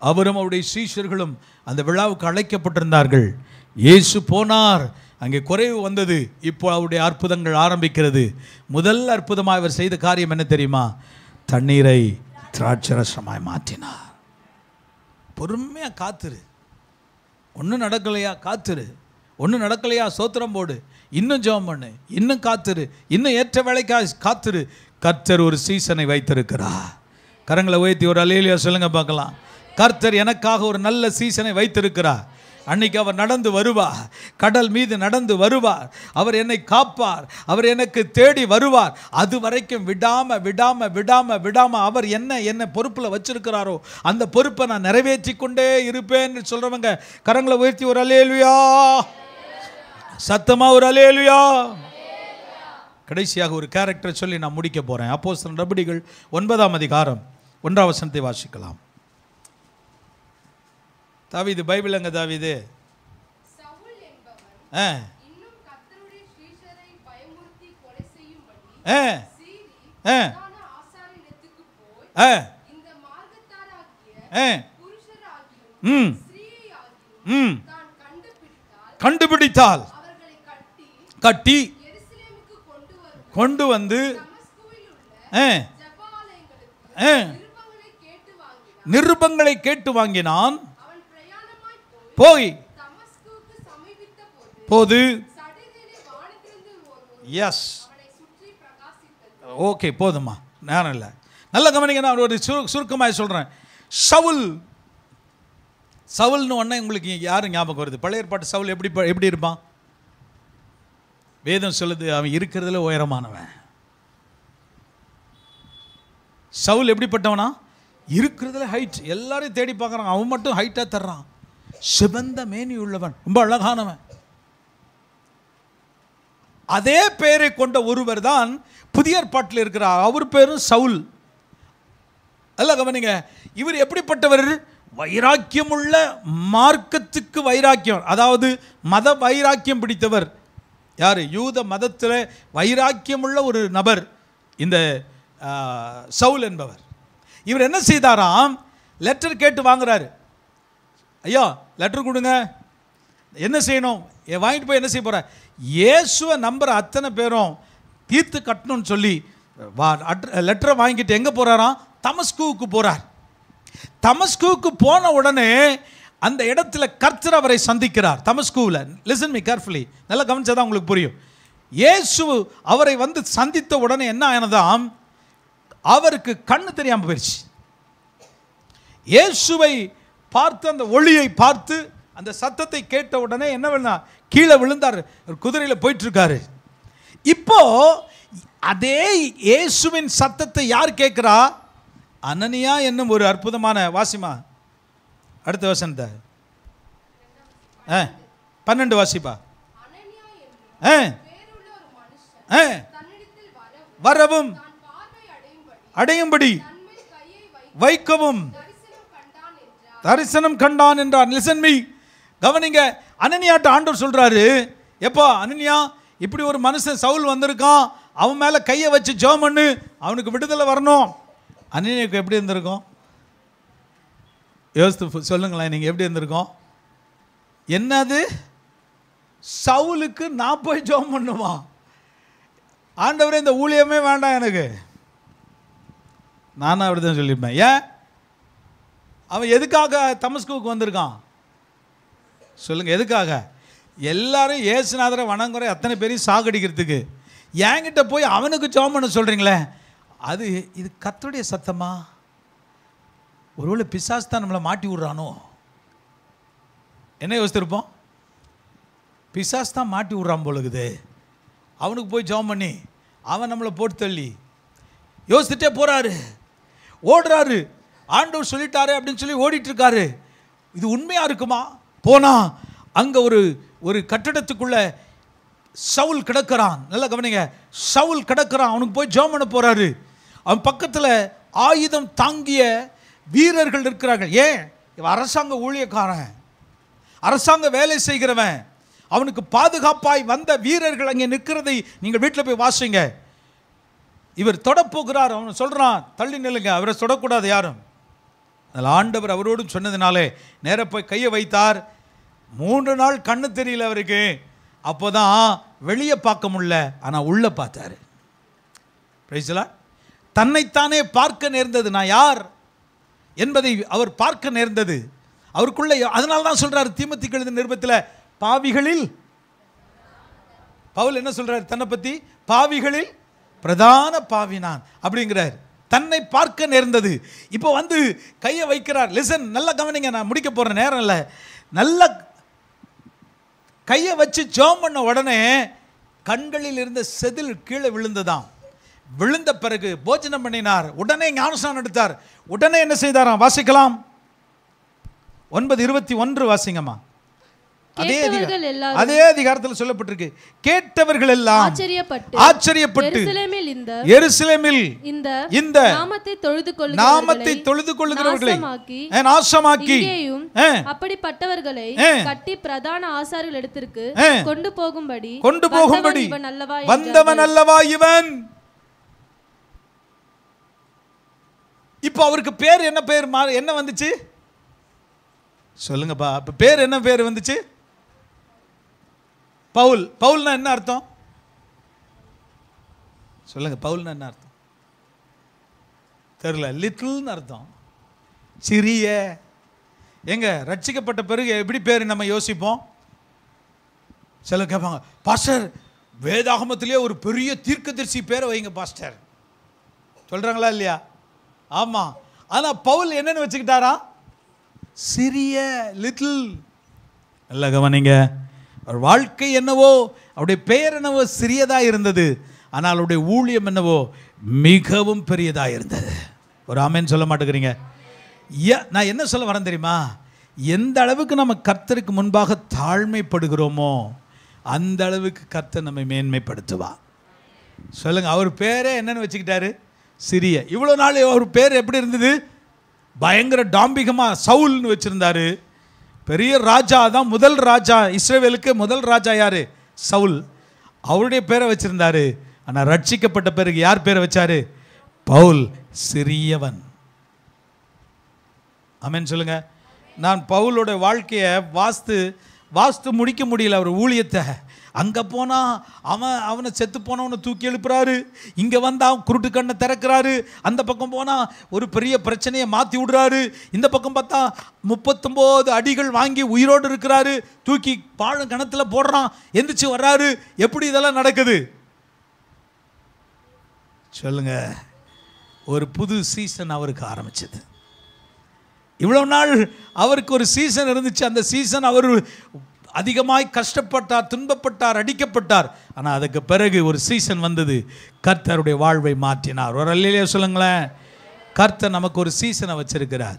அவரும் அவருடைய சீஷர்களும் அந்த விழாவுக்கு அழைக்கப்பட்டிருந்தார்கள். இயேசு போனார், அங்கே குறைவு வந்தது. இப்போ அவருடைய அற்புதங்கள் ஆரம்பிக்கிறது. முதல் அற்புதமாக அவர் செய்த காரியம் என்ன தெரியுமா? தண்ணீரை திராட்சரசமாய் மாற்றினார். பொறுமையாக காத்துரு. ஒன்றும் நடக்கலையா? காத்துரு. ஒன்றும் நடக்கலையா? சோத்திரம் போடு. இன்னும் ஜெபம் பண்ணு. இன்னும் காத்துரு. இன்னும் ஏற்ற வேலைக்காக காத்துரு. கர்த்தர் ஒரு சீசனை வைத்திருக்கிறார். கரங்களை உயர்த்தி ஒரு அல்லேலூயா சொல்லுங்க பார்க்கலாம். கர்த்தர் எனக்காக ஒரு நல்ல சீசனை வைத்திருக்கிறார். அன்னைக்கு அவர் நடந்து வருவார், கடல் மீது நடந்து வருவார், அவர் என்னை காப்பார், அவர் எனக்கு தேடி வருவார். அது வரைக்கும் விடாம விடாம விடாம விடாம அவர் என்ன பொறுப்பில் வச்சிருக்கிறாரோ அந்த பொறுப்பை நான் நிறைவேற்றி கொண்டே இருப்பேன்னு சொல்றவங்க கரங்களை உயர்த்தி ஒரு அல்லேலூயா, சத்தமா ஒரு அல்லேலூயா. கடைசியாக ஒரு கேரக்டரை சொல்லி நான் முடிக்க போறேன். அப்போஸ்தலர் நடபடிகள் 9ஆம் அதிகாரம் 1ஆம் வசனத்தை வாசிக்கலாம். தாவீது, பைபிள் எங்க தாவீது? சவுல் என்பவன் இன்னும் கர்த்தருடைய சீஷரை பயமுறுத்தி கொலை செய்யும்படி பிரதான ஆசாரியனிடத்துக்கு போய் இந்த மார்க்கத்தாராகிய புருஷராகியும் ஸ்திரீயாகியும் தான் கண்டுபிடித்தால் அவர்களை கட்டி எருசலேமுக்கு கொண்டு வந்து நிருபங்களை கேட்டு வாங்கினான். போய் போது எஸ் ஓகே போதுமா, நேரம் இல்லை. நல்ல கவனிங்க, நான் ஒரு சுருக்கமாக சொல்கிறேன். சவுல்னு ஒன்றே உங்களுக்கு யாரும் ஞாபகம் வருது? பழைய ஏற்பாட்டு சவுல் எப்படி இருப்பான்? வேதம் சொல்லுது அவன் இருக்கிறதுல உயரமானவன். சவுல் எப்படிப்பட்டவனா? இருக்கிறதுல ஹைட். எல்லாரையும் தேடி பார்க்குறான், அவன் மட்டும் ஹைட்டாக தர்றான். சிவந்த மேனி உள்ளவன், ரொம்ப அழகானவன். அதே பெயரை கொண்ட ஒருவர் தான் புதிய ஏற்பாட்டில் இருக்கிறார். அவர் பேரும் சவுல். அல்ல கவனிங்க, இவர் எப்படிப்பட்டவர்? வைராக்கியமுள்ள, மார்க்கத்துக்கு வைராக்கியம், அதாவது மத வைராக்கியம் பிடித்தவர். யார்? யூத மதத்தில் வைராக்கியமுள்ள ஒரு நபர் இந்த சவுல் என்பவர். இவர் என்ன செய்தாராம்? லெட்டர் கேட்டு வாங்குறாரு. ஐயா லெட்டர் கொடுங்க, என்ன செய்யணும்? வாங்கிட்டு போய் என்ன செய்ய போகிற? இயேசுவை நம்புற அத்தனை பேரும் தீர்த்து கட்டணும்னு சொல்லி லெட்டரை வாங்கிட்டு எங்கே போகிறாராம்? தமஸ்குவுக்கு போகிறார். தமஸ்குவுக்கு போன உடனே அந்த இடத்துல கர்த்தர் அவரை சந்திக்கிறார். தமஸ்குவில், லிசன் மீ கேர்ஃபுல்லி, நல்லா கவனிச்சாதான் உங்களுக்கு புரியும். இயேசு அவரை வந்து சந்தித்த உடனே என்ன ஆனதாம்? அவருக்கு கண்ணு தெரியாமல் போயிடுச்சு. இயேசுவை பார்த்து, அந்த ஒளியை பார்த்து, அந்த சத்தத்தை கேட்ட உடனே என்ன வேணா கீழே விழுந்தார். குதிரையில் போயிட்டு இருக்காரு. இப்போ அதே இயேசுவின் சத்தத்தை யார் கேட்கிறா? அனனியா என்னும் ஒரு அற்புதமான, வாசிமா அடுத்த வசனத்தை 12 வாசிப்பா. வரவும் அடையும்படி வைக்கவும் தரிசனம் கண்டான் என்றான். லிசன் மீ, கவனிங்க. அனனியாட்ட ஆண்டவர் சொல்றாரு, எப்பா அனனியா, இப்படி ஒரு மனுஷன் சவுல் வந்திருக்கான், அவன் மேலே கையை வச்சு ஜெபம் பண்ணு, அவனுக்கு விடுதலை வரணும். அனனியாவுக்கு எப்படி இருந்திருக்கும்? யோசித்து சொல்லுங்களேன், நீங்கள் எப்படி இருந்திருக்கோம்? என்னது? சவுலுக்கு நான் போய் ஜெபம் பண்ணுமா? ஆண்டவரே இந்த ஊழியமே வேண்டாம் எனக்கு. நானும் அப்படி தான் சொல்லியிருப்பேன். ஏன்? அவன் எதுக்காக தமஸ்குவுக்கு வந்திருக்கான் சொல்லுங்க? எதுக்காக? எல்லாரும் ஏசுநாதரை வணங்குற அத்தனை பேரையும் சாகடிக்கிறதுக்கு. என்கிட்ட போய் அவனுக்கு ஜெபம் பண்ண சொல்கிறீங்களே, இது கர்த்தருடைய சத்தமா? ஒருவேளை பிசாசு தான் நம்மளை மாட்டி விடுறானோ? என்ன யோசித்திருப்போம்? பிசாசு தான் மாட்டி விடுறான் போலுக்குது. அவனுக்கு போய் ஜெபம் பண்ணி அவன் நம்மளை போட்டு தள்ளி யோசிச்சுட்டே போகிறாரு, ஓடுறாரு. ஆண்டவர் சொல்லிட்டாரு அப்படின்னு சொல்லி ஓடிட்டு இருக்காரு. இது உண்மையாக இருக்குமா? போனால் அங்கே ஒரு கட்டடத்துக்குள்ள சவுல் கிடக்கிறான். நல்லா கவனிங்க, சவுல் கிடக்கிறான். அவனுக்கு போய் ஜெபம் பண்ண போகிறாரு. அவன் பக்கத்தில் ஆயுதம் தாங்கிய வீரர்கள் இருக்கிறார்கள். ஏன்? இவன் அரசாங்க ஊழியக்காரன், அரசாங்க வேலை செய்கிறவன். அவனுக்கு பாதுகாப்பாய் வந்த வீரர்கள் அங்கே நிற்கிறதை நீங்கள் வீட்டில் போய் வாசிங்க. இவர் தொடப்போகிறார், அவன் சொல்கிறான் தள்ளி நில்லுங்க, அவரை தொடக்கூடாது யாரும். அதில் ஆண்டவர் அவரோடு சொன்னதுனாலே நேராக போய் கையை வைத்தார். 3 நாள் கண்ணு தெரியல அவருக்கு. அப்போ தான் வெளியே பார்க்க முடியல, ஆனால் உள்ளே பார்த்தாரு. பிரைஸ்லா, தன்னைத்தானே பார்க்க நேர்ந்தது, நான் யார் என்பதை அவர் பார்க்க நேர்ந்தது அவருக்குள்ளே. அதனால தான் சொல்கிறார் தீமோத்தேயுக்கு எழுதின நிருபத்தில், பாவிகளில் பவுல் என்ன சொல்கிறார் தன்னை பற்றி? பாவிகளில் பிரதான பாவி நான் அப்படிங்கிறார். தன்னை பார்க்க நேர்ந்தது. இப்போ வந்து கையை வைக்கிறார். லிசன், நல்லா கவனிங்க, நான் முடிக்க போகிற நேரம் இல்லை. நல்ல கையை வச்சு ஜெபம் பண்ண உடனே கண்களில் இருந்த செதில் கீழே விழுந்ததாம். விழுந்த பிறகு போஜனம் பண்ணினார். உடனே ஞானஸ்நானம் எடுத்தார். உடனே என்ன செய்தாராம்? வாசிக்கலாம். 9:21 வாசிங்கம்மா. அதே அதிகாரத்தில் சொல்லப்பட்டிருக்கு, கேட்டவர்கள் எல்லாம் ஆச்சரியப்பட்டு எருசலேமில் இந்த நாமத்தை தொழுது கொள்ளுகிறவர்களை நாசமாக்கி அப்படிப்பட்டவர்களை கட்டி பிரதான ஆசாரியர்களிடத்திற்கு கொண்டு போகும்படி வந்தவன் அல்லவா இவன். இப்போ அவருக்கு பேர் என்ன? பேர் என்ன வந்துச்சு சொல்லுங்கப்பா. இப்போ பேர் என்ன பேர் வந்துச்சு? பவுல். பவுல்னா என்ன அர்த்தம் சொல்லுங்க? பவுல்னா என்ன அர்த்தம் தெரியல. லிட்டில்னு அர்த்தம், சிறிய. எங்க ரட்சிக்கப்பட்ட பிறகு எப்படி பேர் நம்ம யோசிப்போம்? சில கேட்பாங்க, பாஸ்டர் வேதாகமத்திலே ஒரு பெரிய தீர்க்கதரிசி பேரை வைங்க பாஸ்டர், சொல்றாங்களா இல்லையா? ஆமா. ஆனா பவுல் என்னன்னு வச்சுக்கிட்டாரா? சிறிய, லிட்டில். நல்ல கவனிங்க. அவர் வாழ்க்கை என்னவோ, அவருடைய பெயர் என்னவோ சிறியதாக இருந்தது, ஆனால் அவருடைய ஊழியம் என்னவோ மிகவும் பெரியதாக இருந்தது. ஒரு ஆமென் சொல்ல மாட்டேங்கிறீங்க? நான் என்ன சொல்ல வரேன் தெரியுமா? எந்த அளவுக்கு நம்ம கர்த்தருக்கு முன்பாக தாழ்மைப்படுகிறோமோ அந்த அளவுக்கு கர்த்தர் நம்மை மேன்மைப்படுத்துவா. சொல்லுங்க. அவர் பேரே என்னன்னு வச்சுக்கிட்டாரு? சிறிய. இவ்வளோ நாள் அவர் பேர் எப்படி இருந்தது? பயங்கர டாம்பிகமாக சவுல்னு வச்சுருந்தாரு. பெரிய ராஜா தான், முதல் ராஜா, இஸ்ரவேலுக்கு முதல் ராஜா யாரு? சவுல். அவருடைய பேரை வச்சிருந்தாரு. ஆனால் ரட்சிக்கப்பட்ட பிறகு யார் பேரை வச்சாரு? பவுல், சிறியவன். ஆமென் சொல்லுங்க. நான் பவுலோட வாழ்க்கையை வாஸ்து முடிக்க முடியல. அவர் ஊழியத்தை அங்கே போனால் அவனை செத்து போனவனை தூக்கி எழுப்புறாரு, இங்கே வந்தால் குருட்டு கண்ணை திறக்கிறாரு, அந்த பக்கம் போனால் ஒரு பெரிய பிரச்சனையை மாற்றி விடுறாரு, இந்த பக்கம் பார்த்தா 39 அடிகள் வாங்கி உயிரோடு இருக்கிறாரு, தூக்கி பாழும் கணத்தில் போடுறான், எந்திரிச்சு வர்றாரு. எப்படி இதெல்லாம் நடக்குது சொல்லுங்க? ஒரு புது சீசன் அவருக்கு ஆரம்பிச்சது. இவ்வளோ நாள் அவருக்கு ஒரு சீசன் இருந்துச்சு. அந்த சீசன் அவர் அதிகமாய் கஷ்டப்பட்டார், துன்பப்பட்டார், அடிக்கப்பட்டார். ஆனால் அதுக்கு பிறகு ஒரு சீசன் வந்தது. கர்த்தருடைய வாழ்வை மாற்றினார். ஒரு அல்லேலூயா சொல்லுங்களேன். கர்த்தர் நமக்கு ஒரு சீசனை வச்சிருக்கிறார்.